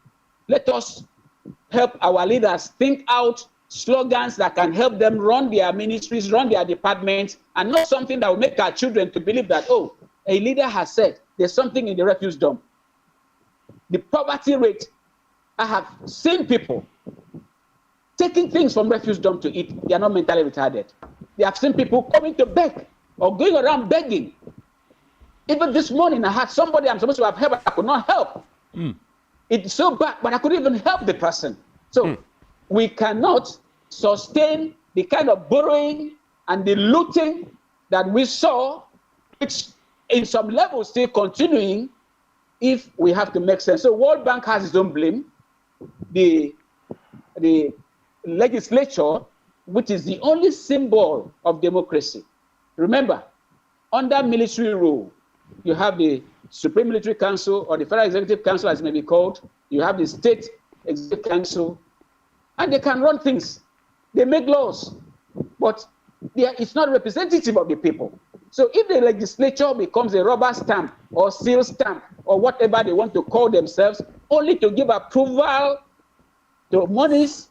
Let us help our leaders think out slogans that can help them run their ministries, run their departments, and not something that will make our children to believe that, oh, a leader has said there's something in the refuse dump. The poverty rate, I have seen people taking things from refuse dump to eat. They are not mentally retarded. They have seen people coming to beg or going around begging. Even this morning, I had somebody I'm supposed to have helped, I could not help. It's so bad, but I couldn't even help the person. So we cannot sustain the kind of borrowing and the looting that we saw, which in some levels still continuing, if we have to make sense. So World Bank has its own blame. The legislature, which is the only symbol of democracy. Remember, under military rule, you have the Supreme Military Council, or the Federal Executive Council as it may be called. You have the State Executive Council, and they can run things. They make laws, but it's not representative of the people. So if the legislature becomes a rubber stamp or seal stamp or whatever they want to call themselves, only to give approval to monies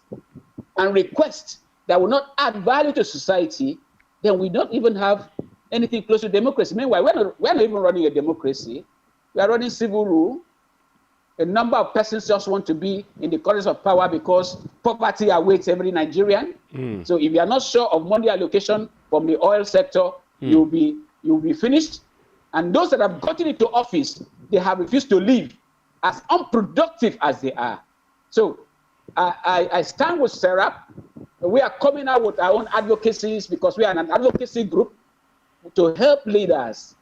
and requests that will not add value to society, then we don't even have anything close to democracy. Meanwhile, we're not even running a democracy. We are running civil rule. A number of persons just want to be in the corners of power because poverty awaits every Nigerian. So if you are not sure of money allocation from the oil sector, you'll be finished. And those that have gotten into office, they have refused to leave, as unproductive as they are. So I stand with Serap. We are coming out with our own advocacies because we are an advocacy group to help leaders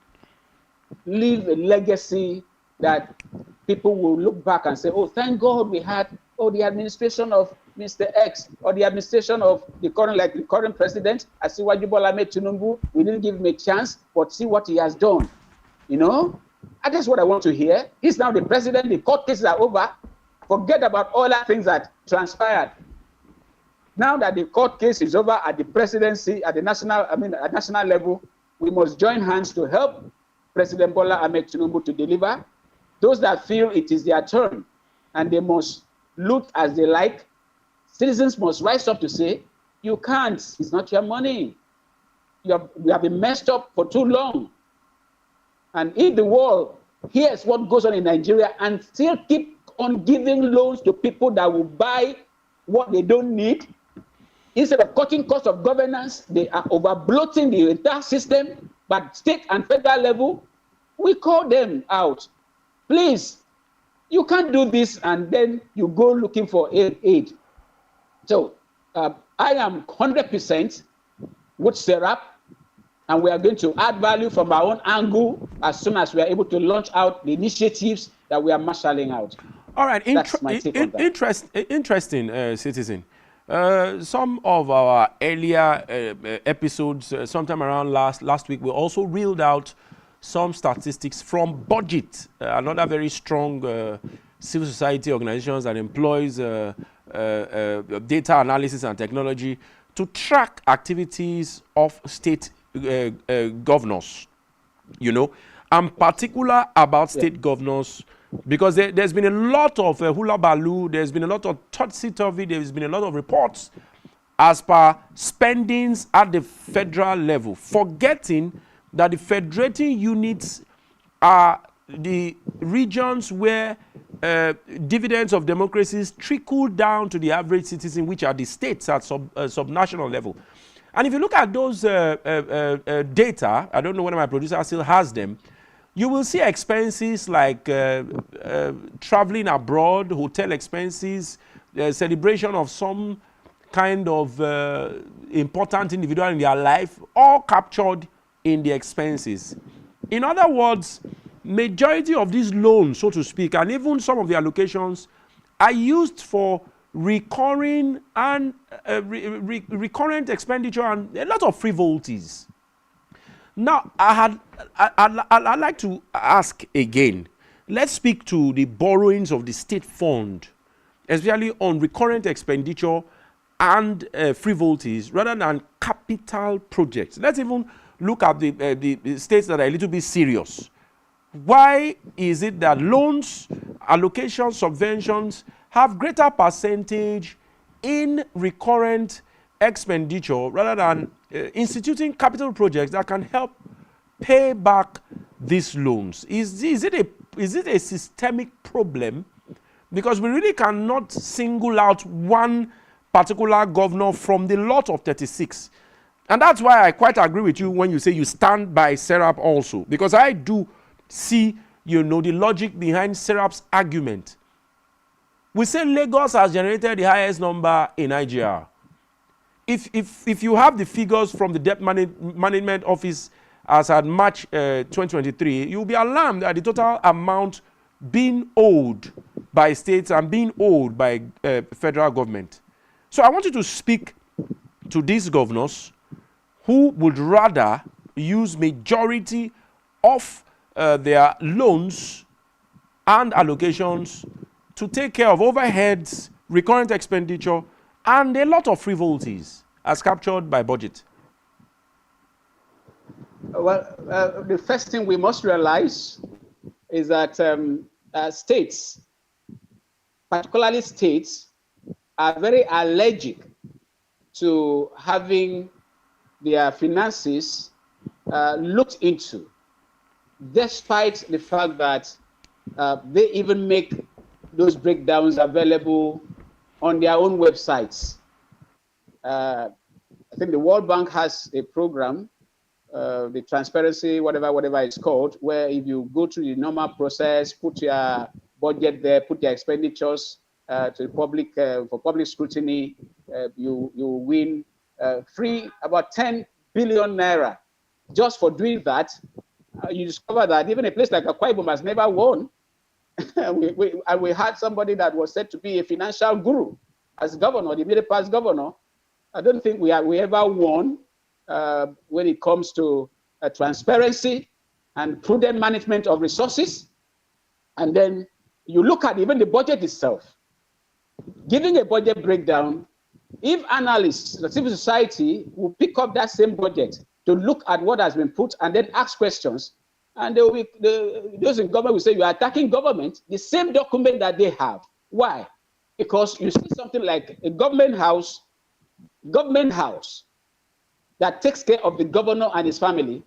leave a legacy that people will look back and say, oh, thank God we had, the administration of Mr. X, or the administration of the current president, Asiwaju Bola Ahmed Tinubu, we didn't give him a chance, but see what he has done. You know? And that's what I want to hear. He's now the president, the court cases are over. Forget about all that things that transpired. Now that the court case is over at the presidency, at national level, we must join hands to help President Bola Ahmed Tinubu to deliver. Those that feel it is their turn and they must loot as they like, citizens must rise up to say, you can't, it's not your money. You have been messed up for too long. And if the world hears what goes on in Nigeria and still keep on giving loans to people that will buy what they don't need, instead of cutting costs of governance, they are over-bloating the entire system, but state and federal level, we call them out. Please, you can't do this and then you go looking for aid. So I am 100% with Serap, and we are going to add value from our own angle as soon as we are able to launch out the initiatives that we are marshalling out. All right, That's my take on that. Interesting, Citizen. Some of our earlier episodes, sometime around last week, we also reeled out some statistics from Budget, another very strong civil society organizations that employs data analysis and technology to track activities of state governors, and particular about state governors, because there's been a lot of hula baloo, there's been a lot of topsy-turvy, there's been a lot of reports as per spendings at the federal level, forgetting that the federating units are the regions where dividends of democracies trickle down to the average citizen, which are the states at subnational level. And if you look at those data, I don't know whether my producer still has them, you will see expenses like traveling abroad, hotel expenses, celebration of some kind of important individual in their life, all captured in the expenses. In other words, majority of these loans, so to speak, and even some of the allocations are used for recurring and recurrent expenditure and a lot of frivolities. Now, I'd like to ask again, let's speak to the borrowings of the state fund, especially on recurrent expenditure and frivolities rather than capital projects. Let's even look at the states that are a little bit serious. Why is it that loans, allocations, subventions have greater percentage in recurrent expenditure rather than instituting capital projects that can help pay back these loans? Is it a systemic problem? Because we really cannot single out one particular governor from the lot of 36. And that's why I quite agree with you when you say you stand by Serap also. Because I do see, the logic behind Serap's argument. We say Lagos has generated the highest number in Nigeria. if you have the figures from the debt management office as at March 2023, you'll be alarmed at the total amount being owed by states and being owed by federal government. So I want you to speak to these governors who would rather use majority of their loans and allocations to take care of overheads, recurrent expenditure, and a lot of frivolities as captured by budget. Well, the first thing we must realize is that states, particularly states, are very allergic to having their finances looked into, despite the fact that they even make those breakdowns available on their own websites. I think the World Bank has a program, the transparency, whatever it's called, where if you go through the normal process, put your budget there, put your expenditures to the public for public scrutiny, you win free about 10 billion naira. Just for doing that, you discover that even a place like Akwa Ibom has never won. we had somebody that was said to be a financial guru as governor, the immediate past governor. I don't think we ever won when it comes to transparency and prudent management of resources. And then you look at even the budget itself. Giving a budget breakdown, if analysts, the civil society will pick up that same budget to look at what has been put and then ask questions, and those in government will say you are attacking government, the same document that they have. Why? Because you see something like a government house that takes care of the governor and his family,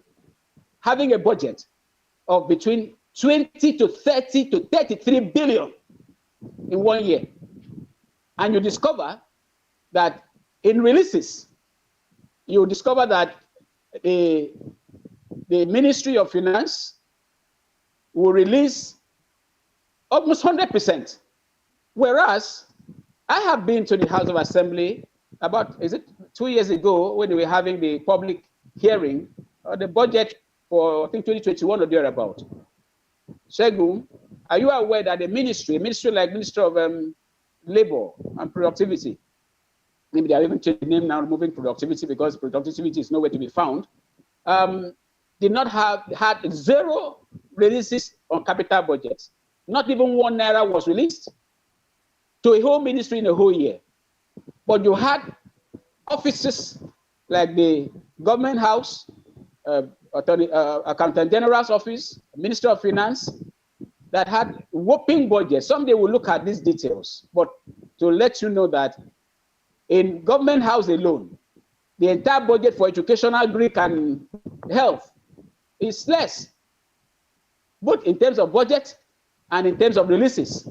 having a budget of between 20 to 30 to 33 billion in 1 year. And you discover that in releases, you discover that the Ministry of Finance will release almost 100%. Whereas I have been to the House of Assembly about, 2 years ago when we were having the public hearing, the budget for, I think, 2021 or thereabout. Shegun, are you aware that the ministry like Ministry of Labor and Productivity, maybe they are even changing the name now, removing productivity because productivity is nowhere to be found, did not had 0 releases on capital budgets. Not even 1 naira was released to a whole ministry in a whole year. But you had offices like the Government House, Accountant General's Office, Ministry of Finance, that had whopping budgets. Someday we'll look at these details, but to let you know that in Government House alone, the entire budget for educational, Greek, and health is less, both in terms of budget and in terms of releases.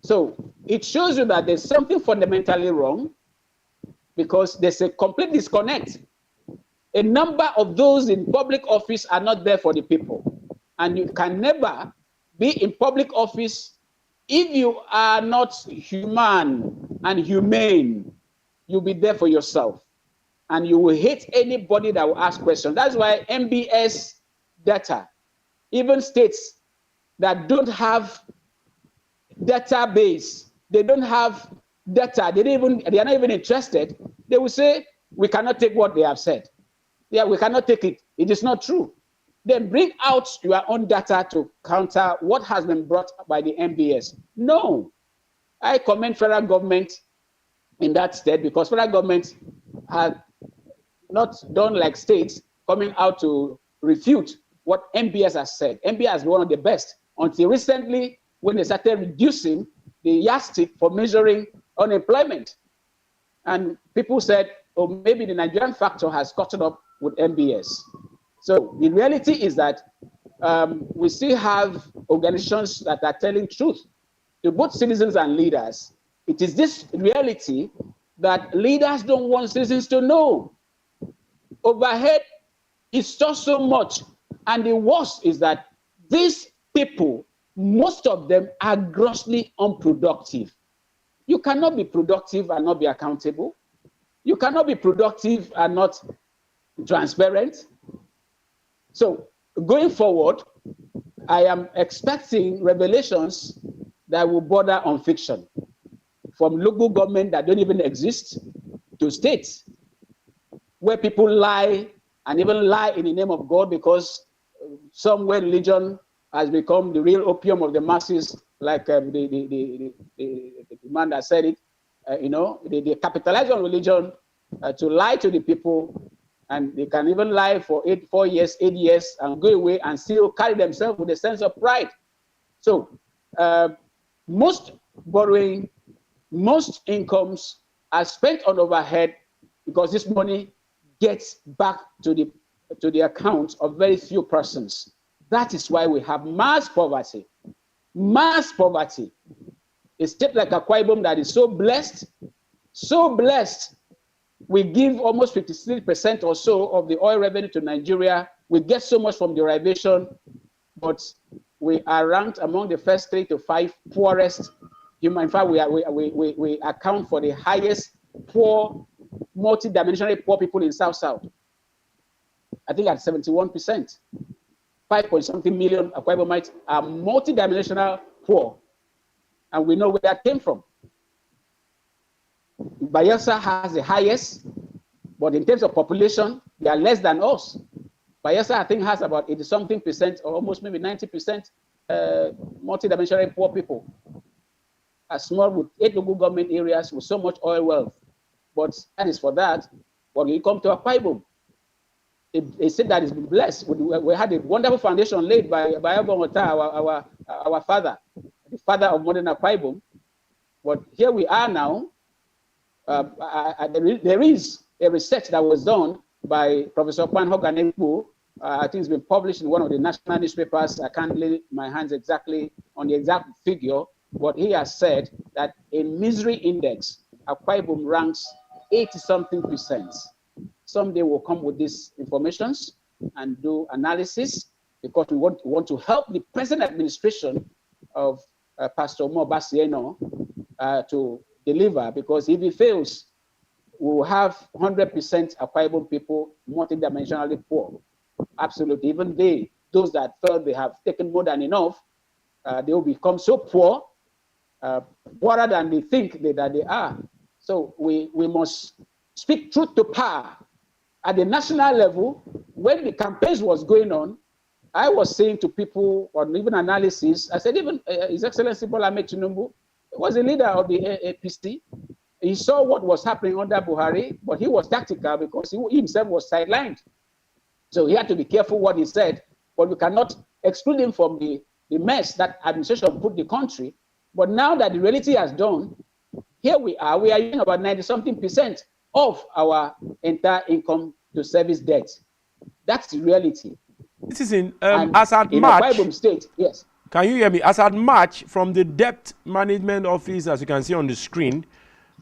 So it shows you that there's something fundamentally wrong because there's a complete disconnect. A number of those in public office are not there for the people. And you can never be in public office if you are not human and humane. You'll be there for yourself. And you will hate anybody that will ask questions. That's why MBS data, even states that don't have database, they don't have data, they are not even interested, they will say, we cannot take what they have said. Yeah, we cannot take it. It is not true. Then bring out your own data to counter what has been brought by the MBS. No, I commend federal government in that state because federal government had not done like states coming out to refute what MBS has said. MBS has been one of the best until recently when they started reducing the yardstick for measuring unemployment. And people said, oh, maybe the Nigerian factor has caught up with MBS. So the reality is that we still have organizations that are telling truth to both citizens and leaders. It is this reality that leaders don't want citizens to know. Overhead is just so much. And the worst is that these people, most of them are grossly unproductive. You cannot be productive and not be accountable. You cannot be productive and not transparent. So going forward, I am expecting revelations that will border on fiction, from local government that don't even exist to states where people lie and even lie in the name of God because somewhere religion has become the real opium of the masses, like the man that said it. They capitalize on religion to lie to the people, and they can even lie for 8 years, and go away and still carry themselves with a sense of pride. So most borrowing, most incomes are spent on overhead because this money gets back to the accounts of very few persons. That is why we have mass poverty. Mass poverty. A state like Akwa Ibom that is so blessed, we give almost 53% or so of the oil revenue to Nigeria. We get so much from derivation, but we are ranked among the first 3 to 5 poorest human. In fact, we account for the highest poor, multidimensionally poor people in South. I think at 71%. 5-point-something million Akwa Ibomites are multidimensional poor. And we know where that came from. Bayelsa has the highest, but in terms of population, they are less than us. Bayelsa, I think, has about 80-something% or almost maybe 90% multidimensionally poor people. A small with 8 local government areas with so much oil wealth. But that is for that. When you come to Akwa Ibom, a state that has been blessed. We had a wonderful foundation laid by Obon Ota, our father, the father of modern Akwa Ibom. But here we are now. There is a research that was done by Professor Kwan Hoganepo. I think it's been published in one of the national newspapers. I can't lay my hands exactly on the exact figure, but he has said that in misery index, Akwa Ibom ranks 80-something%. Someday we'll come with these informations and do analysis because we want to help the present administration of Pastor Mo Basieno to deliver, because if he fails, we will have 100% Akwa Ibom people multidimensionally poor. Absolutely. Even those that felt they have taken more than enough, they will become so poor, poorer than they think that they are. So we must speak truth to power. At the national level, when the campaigns was going on, I was saying to people on even analysis, I said, even His Excellency Bola Ahmed Tinubu was a leader of the APC. He saw what was happening under Buhari, but he was tactical because he himself was sidelined. So he had to be careful what he said, but we cannot exclude him from the mess that administration put the country. But now that the reality has done, here we are using about 90-something% of our entire income to service debt. That's the reality. This is as at March. In State, yes. Can you hear me? As at March, from the Debt Management Office, as you can see on the screen,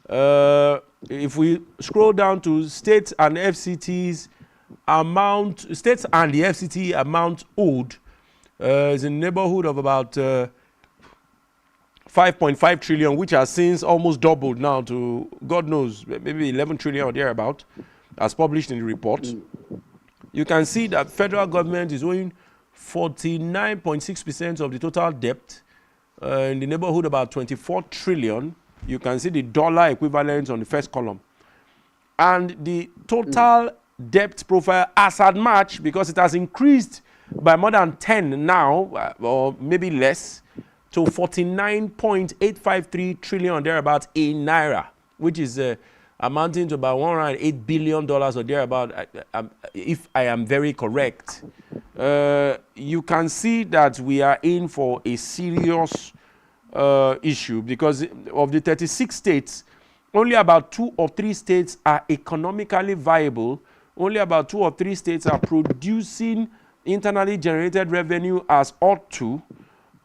if we scroll down to states and FCT's amount, states and the FCT amount owed is in the neighborhood of about 5.5 trillion, which has since almost doubled now to, God knows, maybe 11 trillion or thereabout, as published in the report. You can see that federal government is owing 49.6% of the total debt, in the neighborhood about 24 trillion. You can see the dollar equivalent on the first column. And the total debt profile as at March, because it has increased by more than 10 now, or maybe less, to 49.853 trillion thereabouts in naira, which is amounting to about $108 billion or thereabout, if I am very correct. You can see that we are in for a serious issue, because of the 36 states, only about 2 or 3 states are economically viable. Only about 2 or 3 states are producing internally generated revenue as ought to.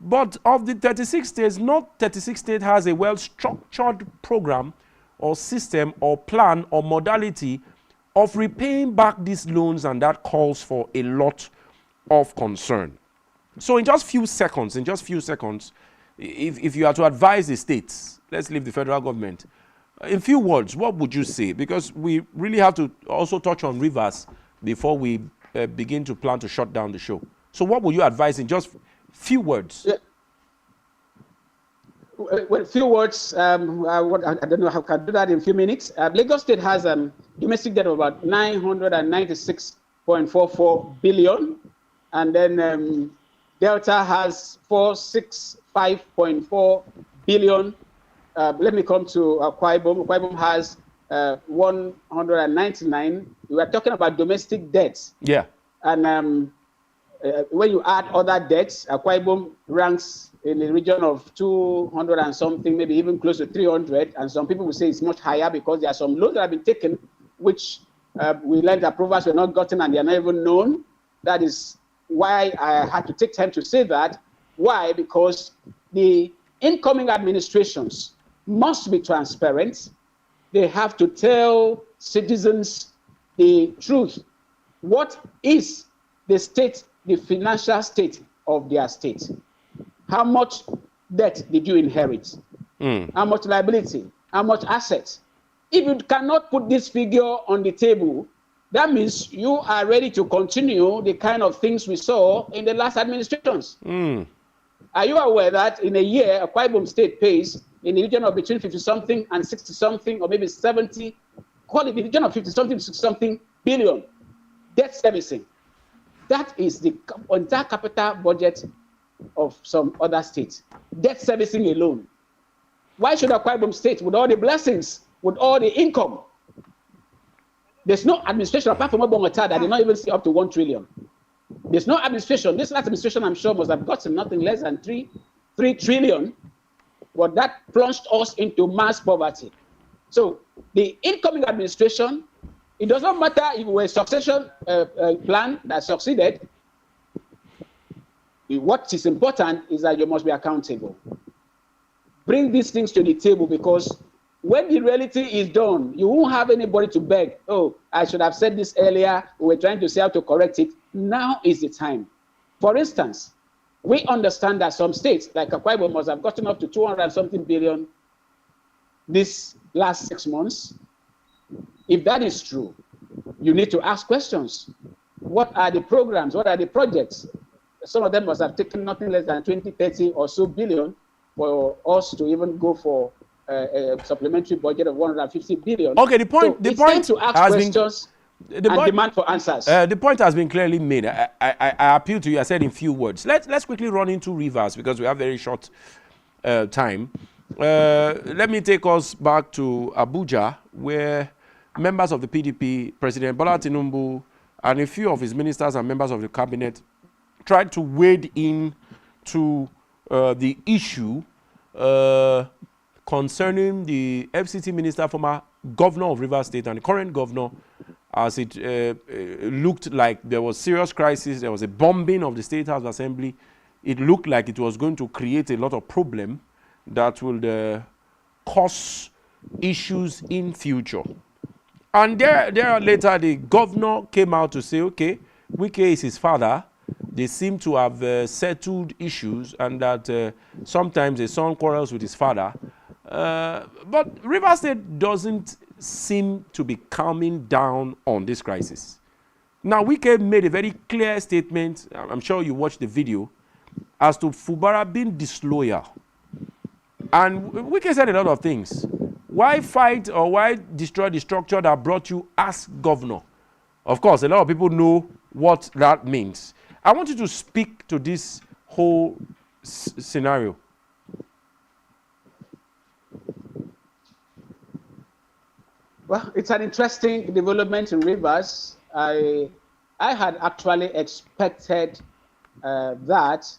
But of the 36 states, not 36 states has a well-structured program or system or plan or modality of repaying back these loans, and that calls for a lot of concern. So in just few seconds, if you are to advise the states, let's leave the federal government, In few words, what would you say? Because we really have to also touch on rivers before we begin to plan to shut down the show. So what would you advise in just few words? Yeah. Well, few words. I don't know how I can do that in a few minutes. Lagos State has domestic debt of about 996.44 billion, and then Delta has 465.4 billion. Let me come to Akwa Ibom. Akwa Ibom has 199. We are talking about domestic debts. Yeah. And when you add other debts, Akwa Ibom ranks in the region of 200 and something, maybe even close to 300. And some people will say it's much higher because there are some loans that have been taken, which we learned approvals were not gotten and they are not even known. That is why I had to take time to say that. Why? Because the incoming administrations must be transparent. They have to tell citizens the truth. What is the state, the financial state of their state? How much debt did you inherit? How much liability? How much assets? If you cannot put this figure on the table, that means you are ready to continue the kind of things we saw in the last administrations. Are you aware that in a year, Akwa Ibom State pays in the region of between 50-something and 60-something, or maybe 70, call it the region of 50-something to 60-something billion debt servicing? That is the entire capital budget of some other states. Debt servicing alone. Why should Akwa Ibom State, with all the blessings, with all the income, there's no administration apart from Obongota that did not even see up to 1 trillion. There's no administration. This last administration, I'm sure, must have gotten nothing less than 3 trillion, but that plunged us into mass poverty. So the incoming administration, it does not matter if it were a succession plan that succeeded. What is important is that you must be accountable. Bring these things to the table, because when the reality is done, you won't have anybody to beg. Oh, I should have said this earlier. We were trying to say how to correct it. Now is the time. For instance, we understand that some states, like Akwa Ibom, must have gotten up to 200 and something billion this last 6 months. If that is true, you need to ask questions. What are the programs? What are the projects? Some of them must have taken nothing less than 20, 30 or so billion for us to even go for a supplementary budget of 150 billion. Okay, the point, so the point to ask questions and demand for answers. The point has been clearly made. I appeal to you. I said in few words. Let's quickly run into rivers because we have very short time. Let me take us back to Abuja, where members of the PDP, President Bola Tinubu, and a few of his ministers and members of the cabinet tried to wade in to the issue concerning the FCT minister, former governor of Rivers State, and the current governor, as it looked like there was serious crisis. There was a bombing of the State House Assembly. It looked like it was going to create a lot of problem that will cause issues in future. And there later, the governor came out to say, okay, Wike is his father. They seem to have settled issues, and that sometimes a son quarrels with his father. But Rivers State doesn't seem to be calming down on this crisis. Now, Wike made a very clear statement, I'm sure you watched the video, as to Fubara being disloyal. And Wike said a lot of things. Why fight or why destroy the structure that brought you as governor? Of course, a lot of people know what that means. I want you to speak to this whole scenario. Well, it's an interesting development in Rivers. I had actually expected that,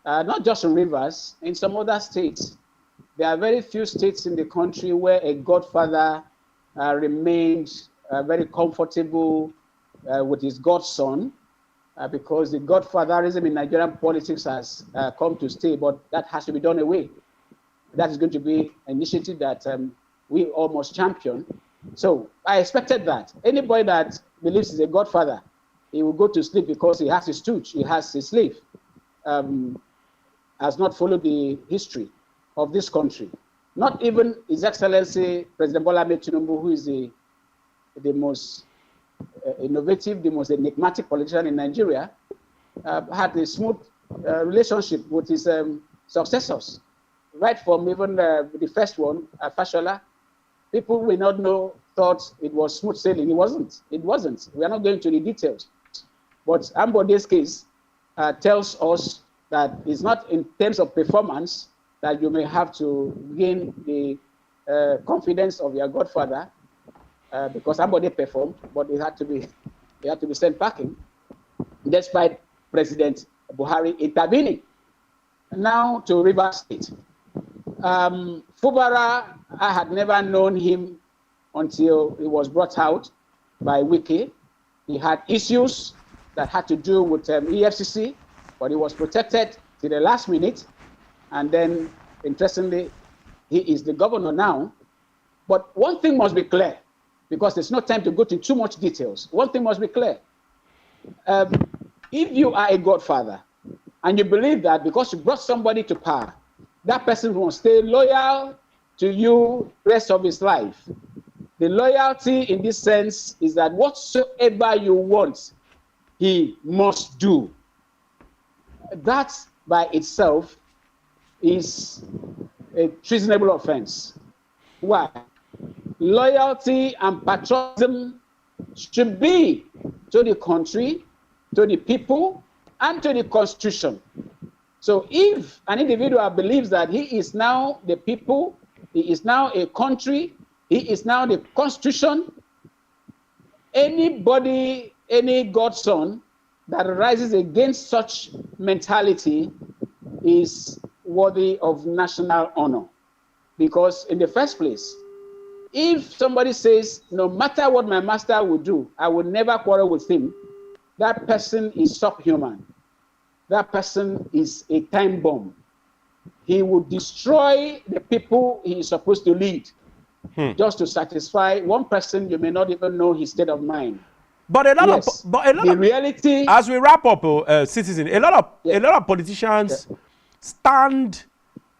not just in Rivers, in some other states. There are very few states in the country where a godfather remained very comfortable with his godson, because the godfatherism in Nigerian politics has come to stay, but that has to be done away. That is going to be an initiative that we almost champion. So I expected that. Anybody that believes he's a godfather, he will go to sleep because he has his stooge, he has his slave, has not followed the history of this country. Not even His Excellency President Bola Ahmed Tinubu, who is the most innovative, the most enigmatic politician in Nigeria, had a smooth relationship with his successors. Right from even the first one, Fashola, people will not know, thought it was smooth sailing. It wasn't. It wasn't. We are not going to the details. But Ambode's case tells us that it's not in terms of performance that you may have to gain the confidence of your godfather, because Ambode performed, but it had to be sent packing, despite President Buhari intervening. Now to Rivers State. Fubara, I had never known him until he was brought out by Wiki. He had issues that had to do with EFCC, but he was protected till the last minute. And then, interestingly, he is the governor now. But one thing must be clear, because there's no time to go into too much details. One thing must be clear. If you are a godfather, and you believe that because you brought somebody to power, that person will stay loyal to you the rest of his life. The loyalty in this sense is that whatsoever you want, he must do. That by itself is a treasonable offense. Why? Loyalty and patriotism should be to the country, to the people, and to the Constitution. So if an individual believes that he is now the people, he is now a country, he is now the Constitution, anybody, any godson that rises against such mentality is worthy of national honor. Because in the first place, if somebody says, no matter what my master will do, I will never quarrel with him, that person is subhuman. That person is a time bomb. He will destroy the people he is supposed to lead just to satisfy one person. You may not even know his state of mind. But a lot of reality. As we wrap up, citizen, a lot of politicians stand,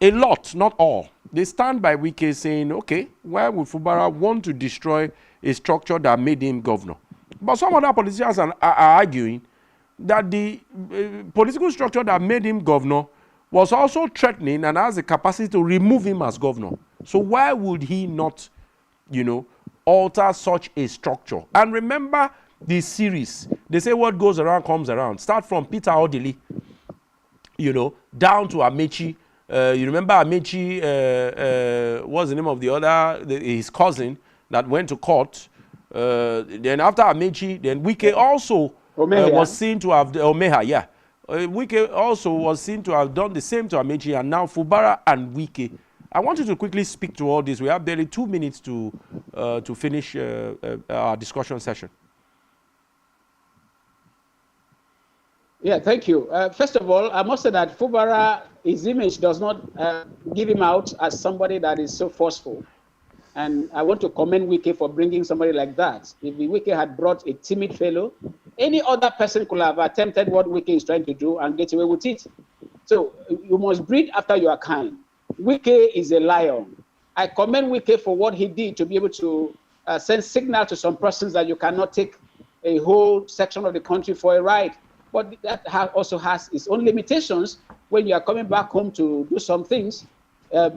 a lot, not all. They stand by Wike saying, okay, why would Fubara want to destroy a structure that made him governor? But some other politicians are arguing that the political structure that made him governor was also threatening and has the capacity to remove him as governor. So why would he not, alter such a structure? And remember the series. They say what goes around comes around. Start from Peter Odili, down to Amechi. You remember Amechi, what's the name of the other, his cousin that went to court. Then after Amechi, then Wike also was seen to have, Omeha, yeah. Wike also was seen to have done the same to Amechi, and now Fubara and Wike. I want you to quickly speak to all this. We have barely 2 minutes to finish our discussion session. Yeah, thank you. First of all, I must say that Fubara, his image does not give him out as somebody that is so forceful. And I want to commend Wike for bringing somebody like that. If Wike had brought a timid fellow, any other person could have attempted what Wike is trying to do and get away with it. So you must breed after your kind. Wike is a lion. I commend Wike for what he did to be able to send signal to some persons that you cannot take a whole section of the country for a ride. But that also has its own limitations when you are coming back home to do some things.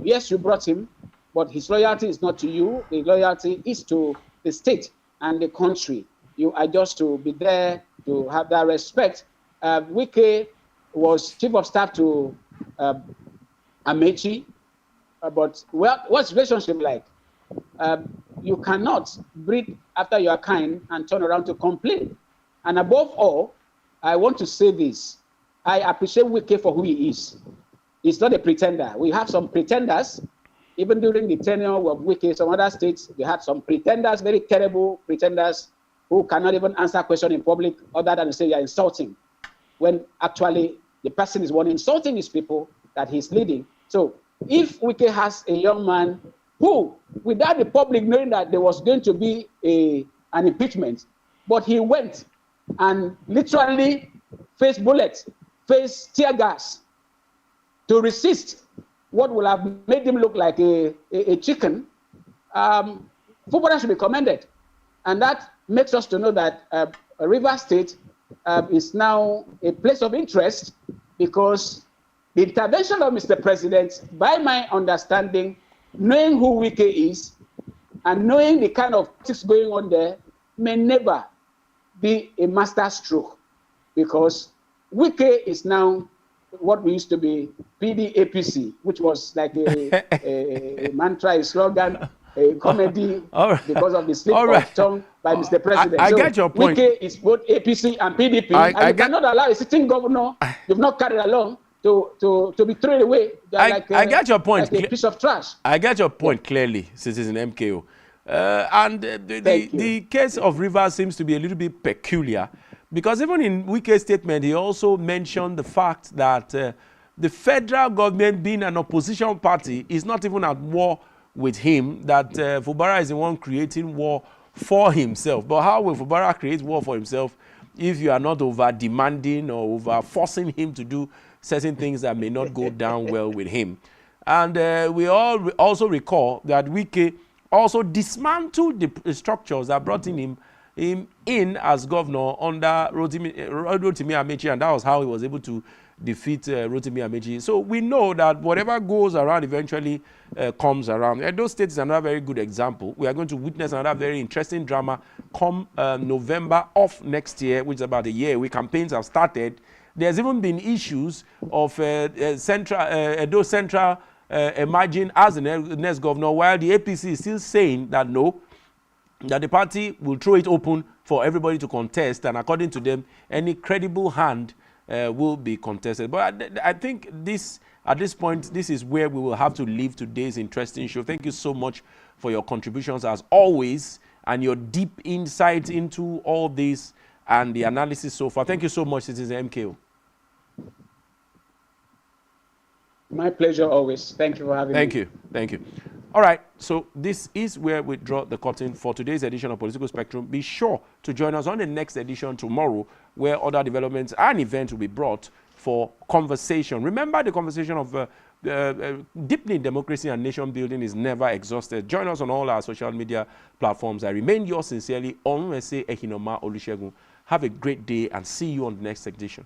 Yes, you brought him, but his loyalty is not to you. The loyalty is to the state and the country. You are just to be there to have that respect. Wike was chief of staff to Amechi, but what's relationship like? You cannot breed after your kind and turn around to complain. And above all, I want to say this. I appreciate Wike for who he is. He's not a pretender. We have some pretenders. Even during the tenure of Wike, some other states, we had some pretenders, very terrible pretenders, who cannot even answer questions in public other than to say you're insulting, when actually the person is one insulting his people that he's leading. So if Wike has a young man who, without the public knowing that there was going to be an impeachment, but he went and literally faced bullets, faced tear gas to resist what will have made him look like a chicken, footballers should be commended. And that makes us to know that Rivers State is now a place of interest, because the intervention of Mr. President, by my understanding, knowing who Wike is and knowing the kind of things going on there, may never be a master stroke, because Wike is now what we used to be PDAPC, which was like a mantra, a slogan, a comedy, right. because of the slip of tongue by Mr. President. I get your point. Wike is both APC and PDP, and you cannot allow a sitting governor you've not carried along to be thrown away. I get your point. Like a piece of trash. I get your point clearly, Citizen MKO. And the case of Rivers seems to be a little bit peculiar, because even in Wike's statement, he also mentioned the fact that the federal government, being an opposition party, is not even at war with him, that Fubara is the one creating war for himself. But how will Fubara create war for himself if you are not over demanding or over forcing him to do certain things that may not go down well with him? And we all also recall that Wike also dismantled the structures that brought him in as governor under Rotimi Amechi, and that was how he was able to defeat Rotimi Amechi. So we know that whatever goes around eventually comes around. Edo State is another very good example. We are going to witness another very interesting drama come November of next year, which is about a year away. Campaigns have started. There's even been issues of Edo Central emerging as the next governor, while the APC is still saying that no, that the party will throw it open for everybody to contest, and according to them, any credible hand will be contested. But I think at this point, this is where we will have to leave today's interesting show. Thank you so much for your contributions as always, and your deep insight into all this and the analysis so far. Thank you so much, Citizen MKO. My pleasure always. Thank you for having me. Thank you. All right, so this is where we draw the curtain for today's edition of Political Spectrum. Be sure to join us on the next edition tomorrow, where other developments and events will be brought for conversation. Remember, the conversation of deepening democracy and nation building is never exhausted. Join us on all our social media platforms. I remain yours sincerely, Onwese Ehinoma Olusegun. Have a great day and see you on the next edition.